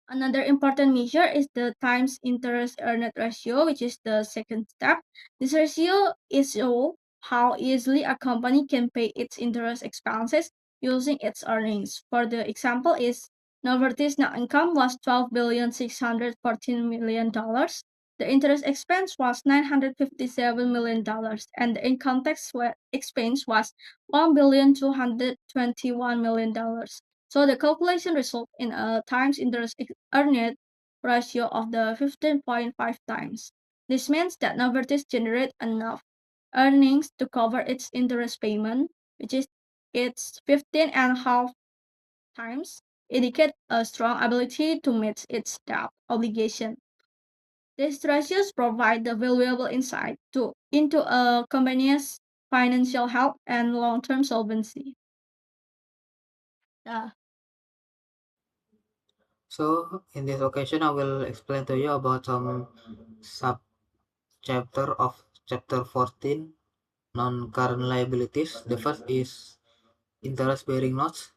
Another important measure is the times interest earned ratio, which is the second step. This ratio is show how easily a company can pay its interest expenses using its earnings. For the example is Novartis net income was 12 billion 614 million dollars. The interest expense was 957 million dollars, and the income tax expense was 1 billion 221 million dollars. So the calculation result in a times interest earned ratio of the 15.5 times. This means that Novartis generate enough earnings to cover its interest payment, which is its 15.5 times, indicate a strong ability to meet its debt obligation. These ratios provide the valuable insight into a company's financial health and long-term solvency. Yeah. So, in this occasion, I will explain to you about some sub-chapter of chapter 14, non-current liabilities. The first is interest-bearing notes.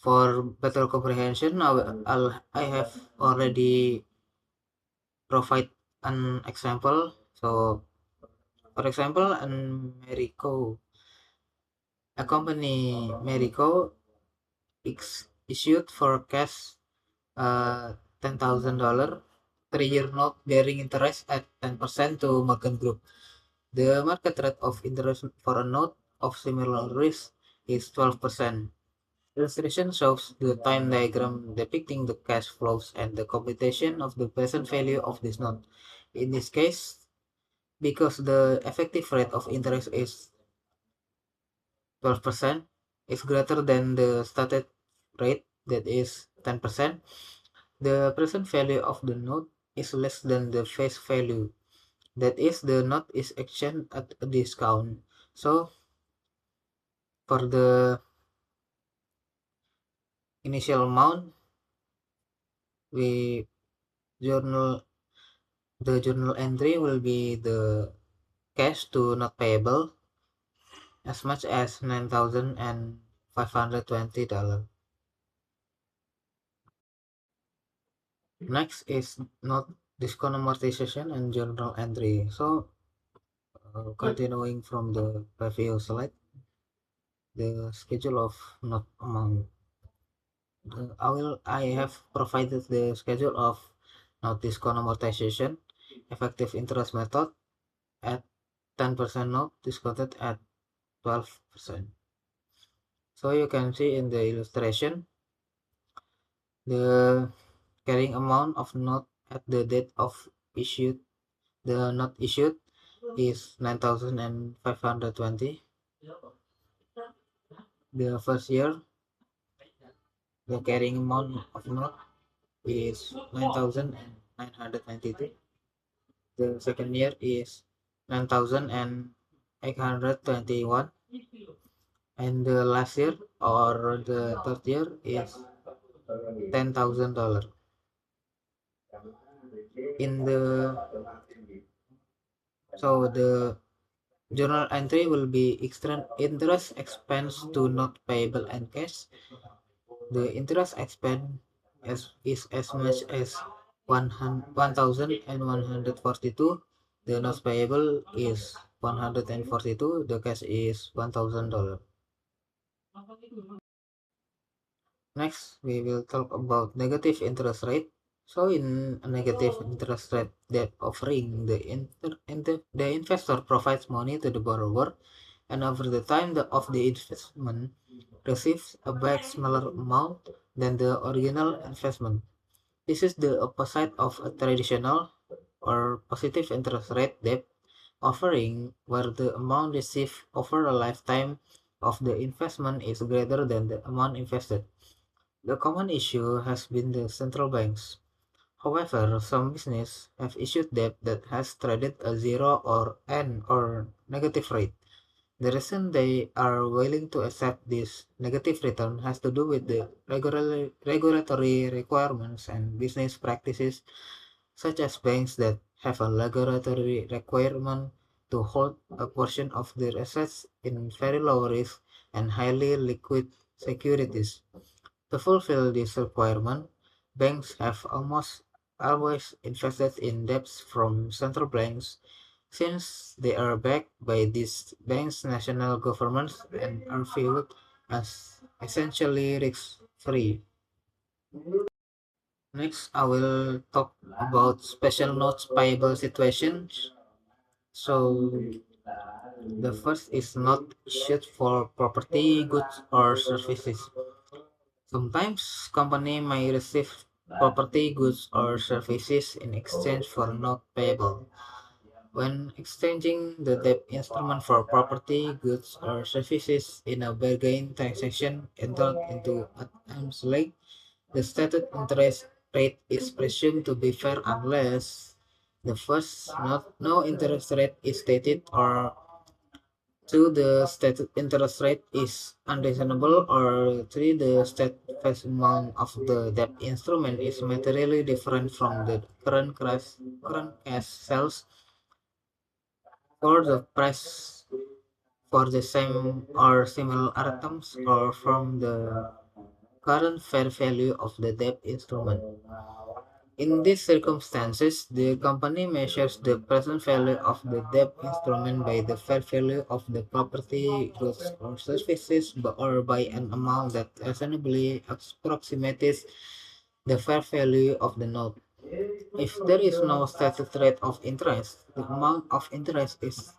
For better comprehension, I have already provide an example. So, for example, a company Marico issued for cash $10,000 3-year note bearing interest at 10% to Morgan Group. The market rate of interest for a note of similar risk is 12%. Illustration shows the time diagram depicting the cash flows and the computation of the present value of this note. In this case, because the effective rate of interest is 12% is greater than the stated rate that is 10%, the present value of the note is less than the face value. That is, the note is exchanged at a discount. So, for the initial amount, we journal the journal entry will be the cash to not payable as much as $9,520. Next is not discount amortization and journal entry. So continuing from the previous slide, the schedule of not amount. I have provided the schedule of not discount amortization, effective interest method at 10% note discounted at 12%. So you can see in the illustration, the carrying amount of note at the date of issued, the note issued is 9,520. The first year, the carrying amount of note is 9,992. The second year is 9,821. And the last year or the third year is $10,000. In the so the journal entry will be interest expense to not payable and cash. The interest expense is as much as 1,142. The not payable is 142. The cash is $1,000. Next, we will talk about negative interest rate. So in a negative interest rate debt offering, the investor provides money to the borrower, and over the time of the investment receives a back smaller amount than the original investment. This is the opposite of a traditional or positive interest rate debt offering, where the amount received over a lifetime of the investment is greater than the amount invested. The common issue has been the central banks. However, some businesses have issued debt that has traded a zero or N or negative rate. The reason they are willing to accept this negative return has to do with the regulatory requirements and business practices, such as banks that have a regulatory requirement to hold a portion of their assets in very low risk and highly liquid securities. To fulfill this requirement, banks have almost always invested in debts from central banks, since they are backed by these banks' national governments and are viewed as essentially risk-free. Next, I will talk about special notes payable situations. So, the first is not issued for property, goods, or services. Sometimes company may receive property, goods, or services in exchange for note payable. When exchanging the debt instrument for property, goods, or services in a bargain transaction entered into at arm's length, the stated interest rate is presumed to be fair unless the first, no interest rate is stated, or two, the stated interest rate is unreasonable, or three, the stated face amount of the debt instrument is materially different from the current cash sales for the price for the same or similar items, or from the current fair value of the debt instrument. In these circumstances, the company measures the present value of the debt instrument by the fair value of the property, goods, or services, or by an amount that reasonably approximates the fair value of the note. If there is no stated rate of interest, the amount of interest is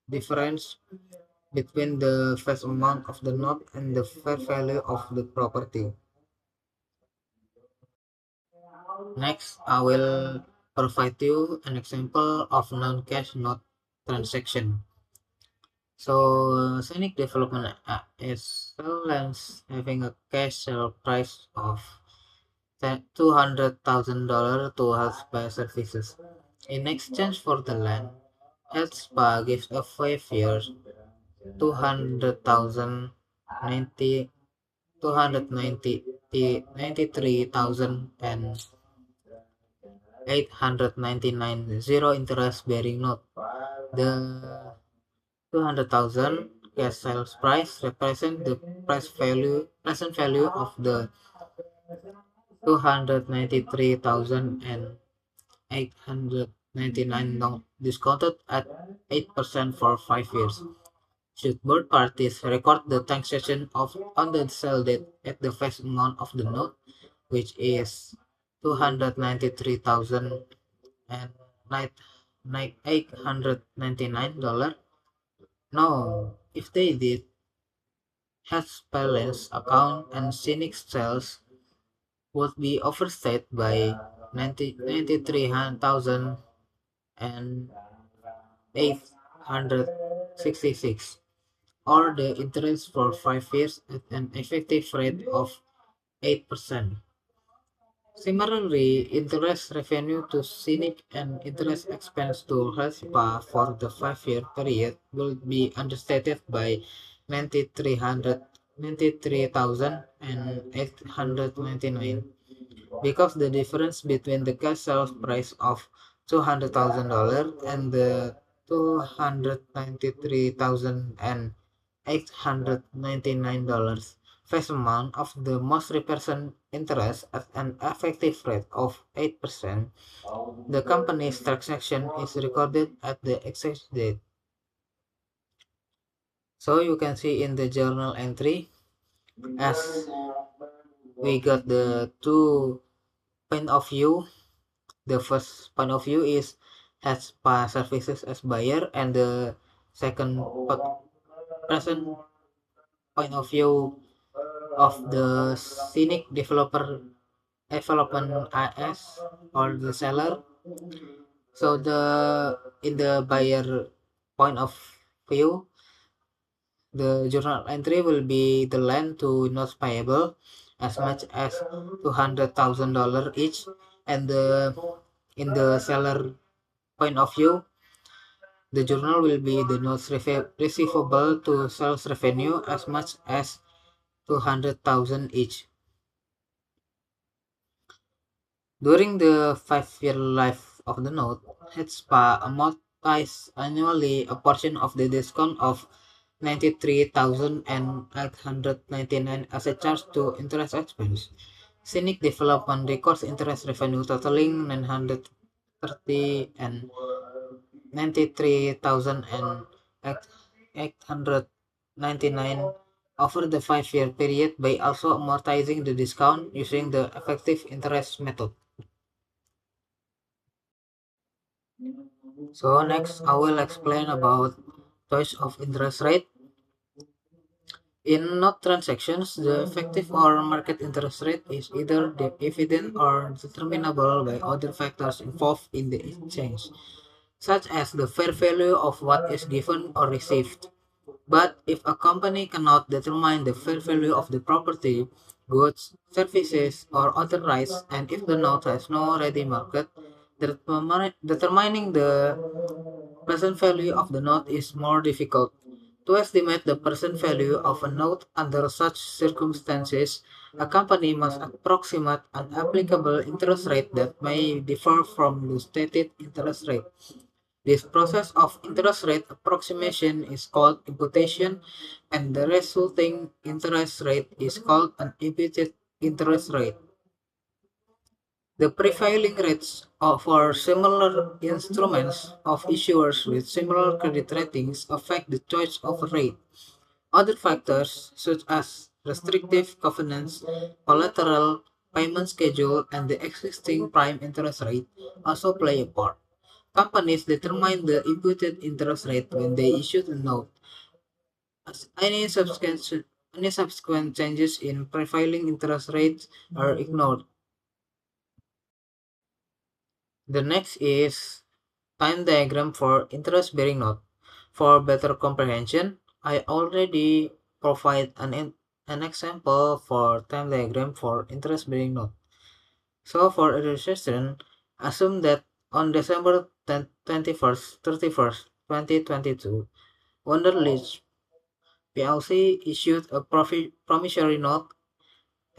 difference between the face amount of the note and the fair value of the property. Next, I will provide you an example of non-cash note transaction. So, Scenic Development is Lens having a cash sale price of $200,000 to Healthspa Services. In exchange for the land, Healthspa gives a 5 years, 200,000 90 290 93,899 zero interest bearing note. The 200,000 cash sales price represent the present value of the 293,899 note discounted at 8% for 5 years. Should both parties record the taxation of on the sale date at the face amount of the note, which is 293,000 and $899. No, if they did, has balance account and cynic sales would be overstated by 93,000 and 866, or the interest for 5 years at an effective rate of 8%. Similarly, interest revenue to cynic and interest expense to HIII for the 5-year period will be understated by 93,899, because the difference between the cash sales price of $200,000 and the 293,899 face amount of the most represent interest at an effective rate of 8%. The company's transaction is recorded at the exchange date. So you can see in the journal entry, as we got the two point of view. The first point of view is has services as buyer, and the second present point of view of the cynic development AS or the seller. So the in the buyer point of view, the journal entry will be the land to notes payable as much as $200,000 each, and in the seller point of view, the journal will be the notes receivable to sales revenue as much as 200,000 each. During the 5-year life of the note, HIII amortizes annually a portion of the discount of 93,899 as a charge to interest expense. Cynic Development records interest revenue totaling 930 and 93,899 over the 5-year period by also amortizing the discount using the effective interest method. So next I will explain about choice of interest rate. In note transactions, the effective or market interest rate is either evident or determinable by other factors involved in the exchange, such as the fair value of what is given or received. But if a company cannot determine the fair value of the property, goods, services, or other rights, and if the note has no ready market, determining the present value of the note is more difficult. To estimate the present value of a note under such circumstances, a company must approximate an applicable interest rate that may differ from the stated interest rate. This process of interest rate approximation is called imputation, and the resulting interest rate is called an imputed interest rate. The prevailing rates for similar instruments of issuers with similar credit ratings affect the choice of a rate. Other factors, such as restrictive covenants, collateral, payment schedule, and the existing prime interest rate, also play a part. Companies determine the imputed interest rate when they issue the note. As any subsequent changes in prevailing interest rates are ignored. The next is time diagram for interest-bearing note. For better comprehension, I already provide an example for time diagram for interest-bearing note. So for illustration, assume that on December 21st, 31st, 2022, Wonderledge PLC issued a promissory note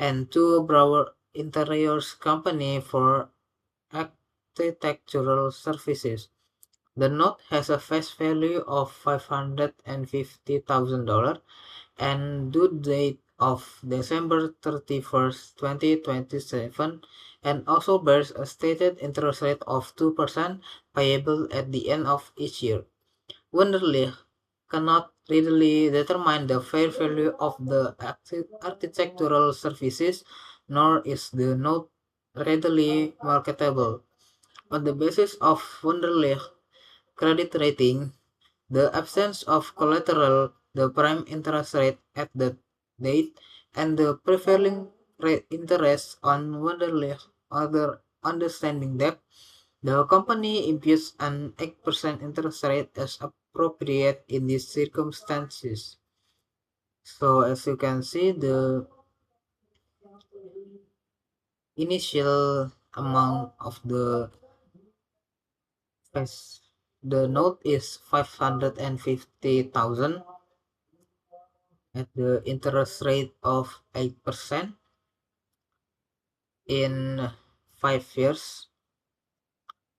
and to Brower Interiors Company for architectural services. The note has a face value of $550,000 and due date of December 31st, 2027, and also bears a stated interest rate of 2% payable at the end of each year. Wunderlich cannot readily determine the fair value of the architectural services, nor is the note readily marketable. On the basis of Wunderlich credit rating, the absence of collateral, the prime interest rate at the date, and the prevailing rate interest on Wunderlich other understanding debt, the company imputes an 8% interest rate as appropriate in these circumstances. So as you can see, the initial amount of the note is 550,000 at the interest rate of 8% in 5 years.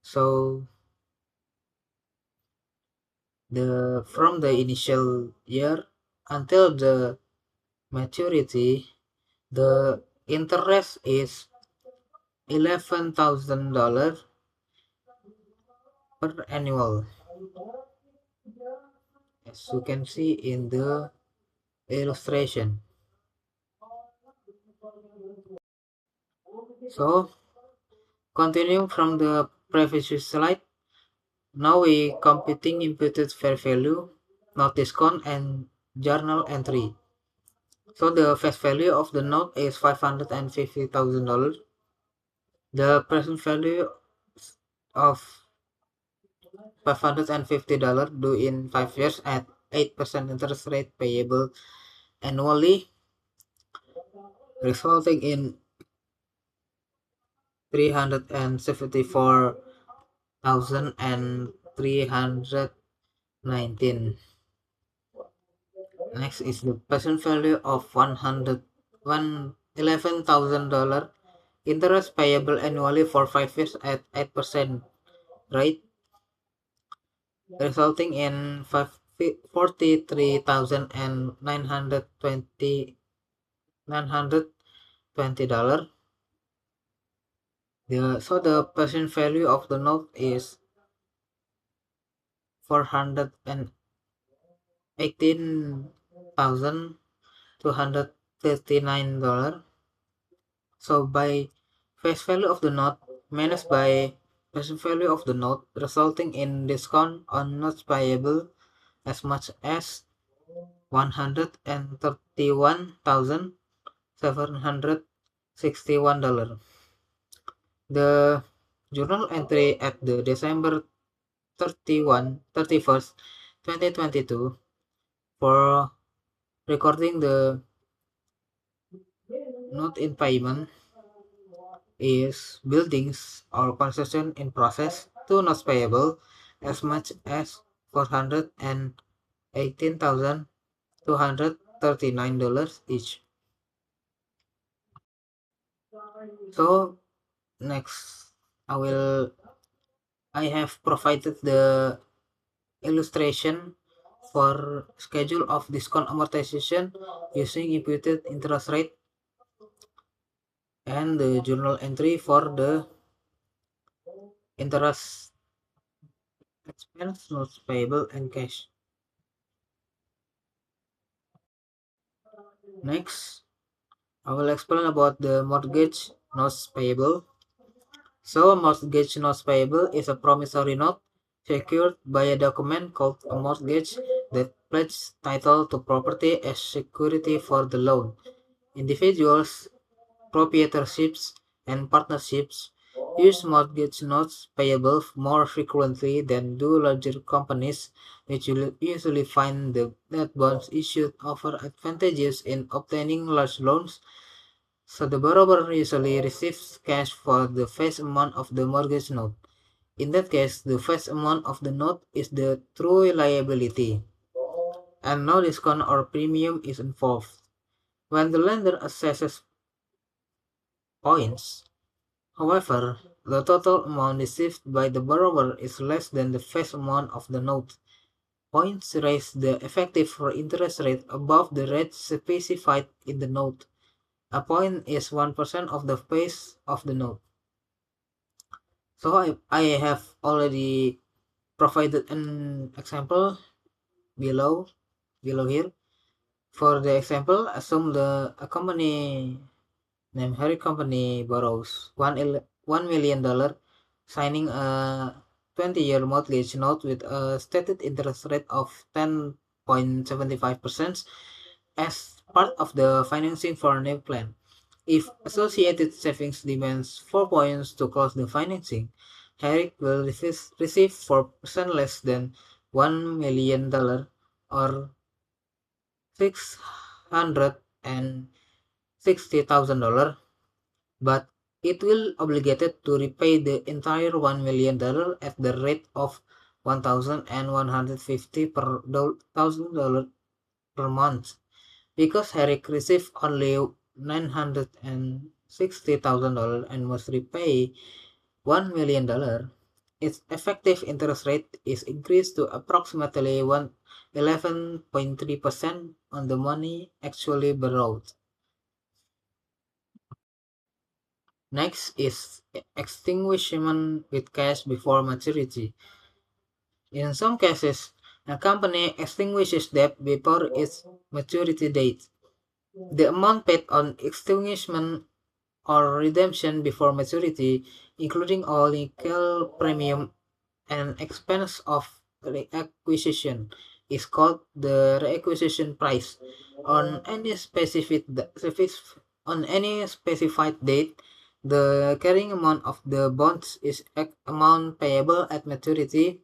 So from the initial year until the maturity, the interest is $11,000 per annual, as you can see in the illustration. So continuing from the previous slide, now we computing imputed fair value, not discount, and journal entry. So the face value of the note is $550,000. The present value of $550 due in 5 years at 8% interest rate payable annually, resulting in 374,319. Next is the present value of $11,000 interest payable annually for 5 years at 8% rate, resulting in 43,920. So the present value of the note is $418,239. So by face value of the note minus by present value of the note, resulting in discount on notes payable as much as $131,761. The journal entry at the December 31st, 2022 for recording the note in payment is buildings or construction in process, two notes payable as much as $418,239 each. So next I have provided the illustration for schedule of discount amortization using imputed interest rate and the journal entry for the interest expense, notes payable, and cash. Next, I will explain about the mortgage notes payable. So a mortgage notes payable is a promissory note secured by a document called a mortgage that pledges title to property as security for the loan. Individuals, proprietorships, and partnerships use mortgage notes payable more frequently than do larger companies, which will usually find the net bonds issued offer advantages in obtaining large loans. So the borrower usually receives cash for the face amount of the mortgage note. In that case, the face amount of the note is the true liability, and no discount or premium is involved. When the lender assesses points. However, the total amount received by the borrower is less than the face amount of the note. Points raise the effective interest rate above the rate specified in the note. A point is 1% of the face of the note. So I have already provided an example below here. For the example, assume a company named HIII company borrows $1 million, signing a 20-year mortgage note with a stated interest rate of 10.75% as part of the financing for a new plan. If Associated Savings demands 4 points to close the financing, HIII will receive 4% less than $1 million or $660,000, but it will obligated to repay the entire $1 million at the rate of $1,150 per $1,000 per month. Because Herrick received only $960,000 and must repay $1 million, its effective interest rate is increased to approximately 11.3% on the money actually borrowed. Next is extinguishment with cash before maturity. In some cases, a company extinguishes debt before its maturity date. The amount paid on extinguishment or redemption before maturity, including all legal premium and expense of reacquisition, is called the reacquisition price. On any on any specified date, the carrying amount of the bonds is amount payable at maturity,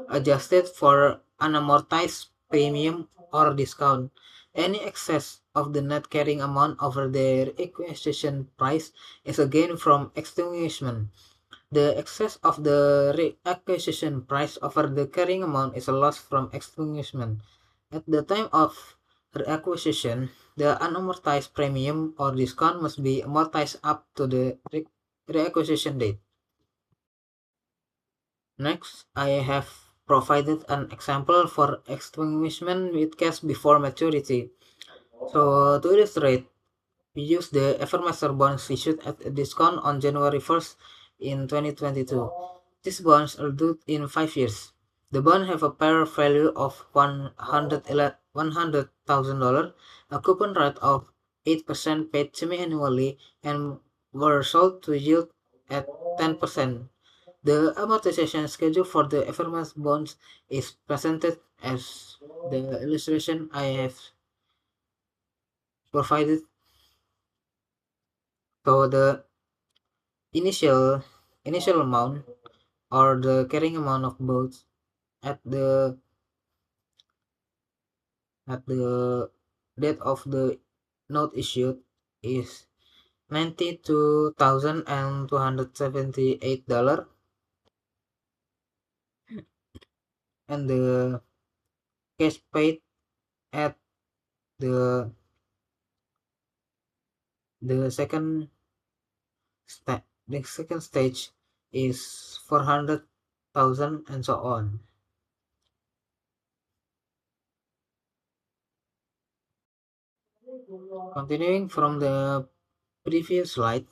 adjusted for unamortized premium or discount. Any excess of the net carrying amount over the reacquisition price is a gain from extinguishment. The excess of the reacquisition price over the carrying amount is a loss from extinguishment. At the time of reacquisition, the unamortized premium or discount must be amortized up to the reacquisition date. Next, I have provided an example for extinguishment with cash before maturity. So to illustrate, we use the Evermaster bonds issued at a discount on January 1st in 2022. These bonds are due in 5 years. The bond have a par value of $100,000, a coupon rate of 8% paid semi-annually, and were sold to yield at 10%. The amortization schedule for the Evermaster bonds is presented as the illustration I have provided. So the initial amount or the carrying amount of both at the date of the note issued is $92,278, and the cash paid at the the second the second stage is 400,000, and so on. Continuing from the previous slide,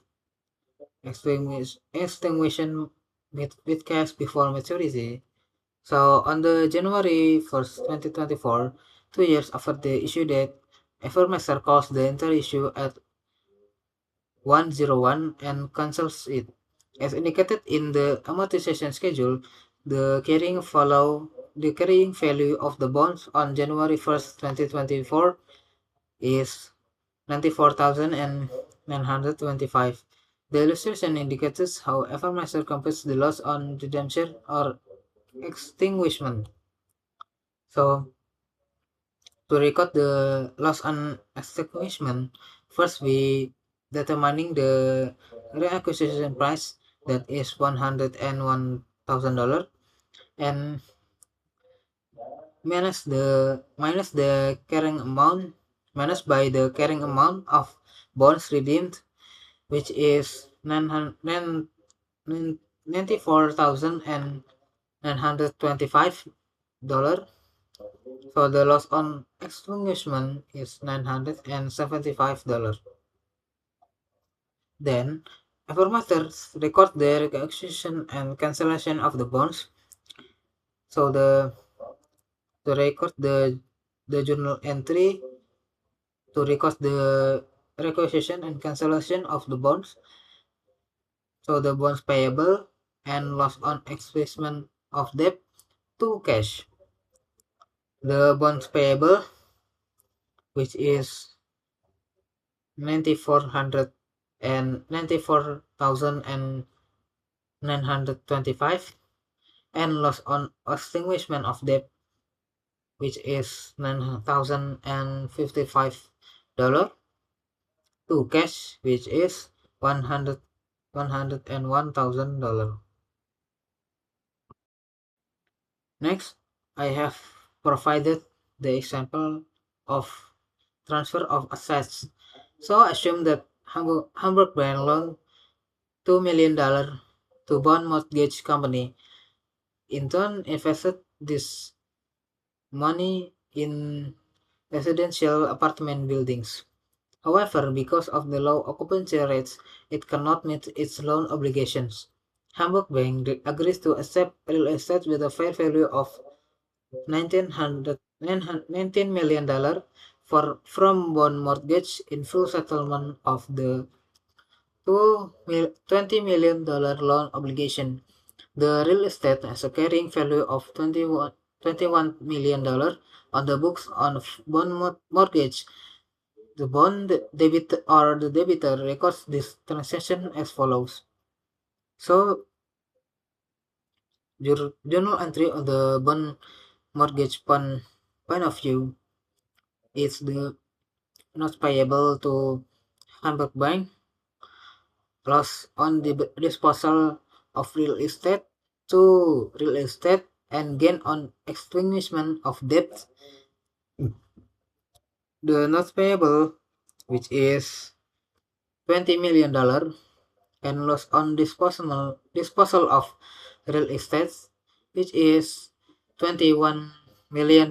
extinguishing with cash before maturity. So on the January 1st, 2024, 2 years after the issue date, Evermaster calls the entire issue at 101 and cancels it. As indicated in the amortization schedule, the carrying value of the bonds on January 1st, 2024 is 94,925. The illustration indicates how Evermaster computes the loss on redemption or extinguishment. So to record the loss on extinguishment, first we determining the reacquisition price, that is $101,000, and minus the carrying amount minus by the carrying amount of bonds redeemed, which is 94,925 dollars. So the loss on extinguishment is $975. Then, affirmators record the acquisition and cancellation of the bonds. So to record the journal entry to record the requisition and cancellation of the bonds. So the bonds payable and loss on extinguishment of debt to cash. The bonds payable, which is 9400 and 94,925, and loss on extinguishment of debt, which is $9,055, to cash, which is $101,000. Next, I have provided the example of transfer of assets. So assume that Hamburg Bank loaned $2 million to bond mortgage company. In turn, invested this money in residential apartment buildings. However, because of the low occupancy rates, it cannot meet its loan obligations. Hamburg Bank agrees to accept real estate with a fair value of $19 million from bond mortgage in full settlement of the $20 million loan obligation. The real estate has a carrying value of $21 million on the books on bond mortgage. The debitor records this transaction as follows. So your journal entry on the bond mortgage point of view is the not payable to Hamburg Bank, loss on the disposal of real estate to real estate, and gain on extinguishment of debt. The not payable, which is $20 million, and loss on disposal of real estate, which is $21 million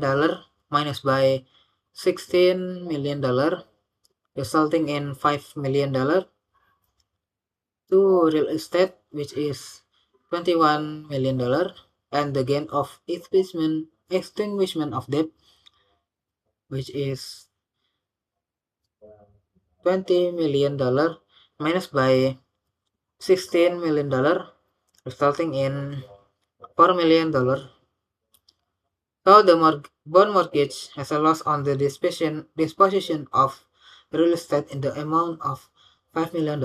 minus by $16 million, resulting in $5 million, to real estate, which is $21 million, and the gain of extinguishment of debt, which is $20 million minus by $16 million, resulting in $4 million. So the bond mortgage has a loss on the disposition of real estate in the amount of $5 million,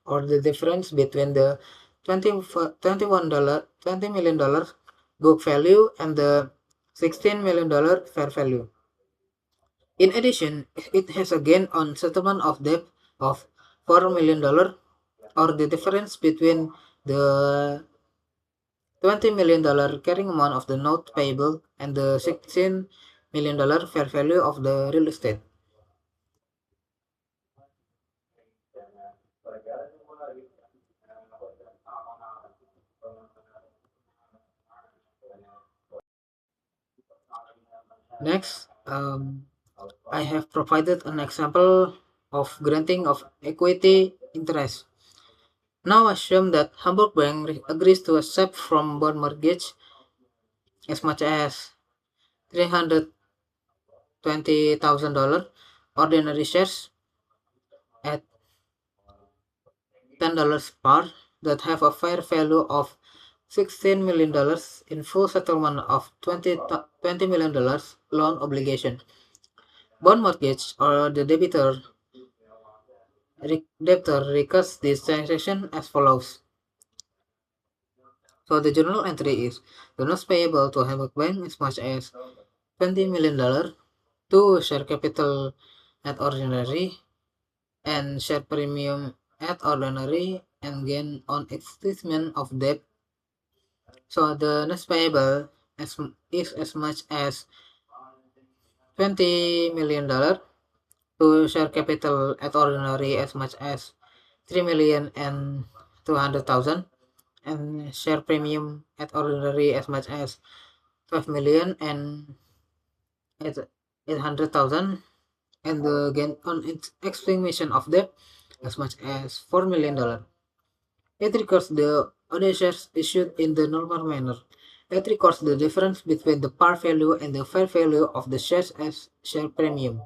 or the difference between the $20 million book value and the $16 million fair value. In addition, it has a gain on settlement of debt of $4 million, or the difference between the $20 million carrying amount of the note payable and the $16 million fair value of the real estate. Next, I have provided an example of granting of equity interest. Now assume that Hamburg Bank agrees to accept from bond mortgage as much as $320,000 ordinary shares at $10 par that have a fair value of $16 million in full settlement of $20 million loan obligation. Bond mortgage, or the debtor records this transaction as follows. So the journal entry is the notes payable to Hamburg Bank as much as $20 million, to share capital at ordinary and share premium at ordinary, and gain on extinguishment of debt. So the notes payable is as much as $20 million, to share capital at ordinary as much as 3,200,000, and share premium at ordinary as much as 12 million and at 800,000, and the gain on extinguishing of debt as much as $4 million. It records the other shares issued in the normal manner. It records the difference between the par value and the fair value of the shares as share premium.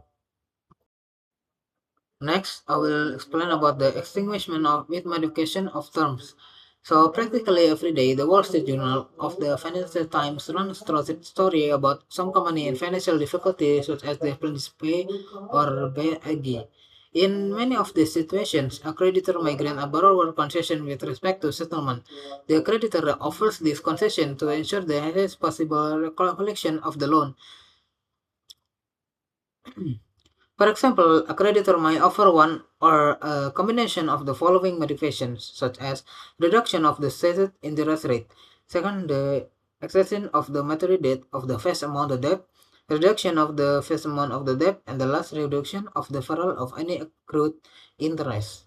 Next, I will explain about the extinguishment of with modification of terms. So practically every day, the Wall Street Journal of the Financial Times runs through a story about some company in financial difficulty, such as the Pay or BAG. In many of these situations, a creditor may grant a borrower concession with respect to settlement. The creditor offers this concession to ensure the highest possible collection of the loan. For example, a creditor may offer one or a combination of the following modifications, such as reduction of the stated interest rate, second, the extension of the maturity date of the face amount of debt, reduction of the face amount of the debt, and the last, reduction of the deferral of any accrued interest.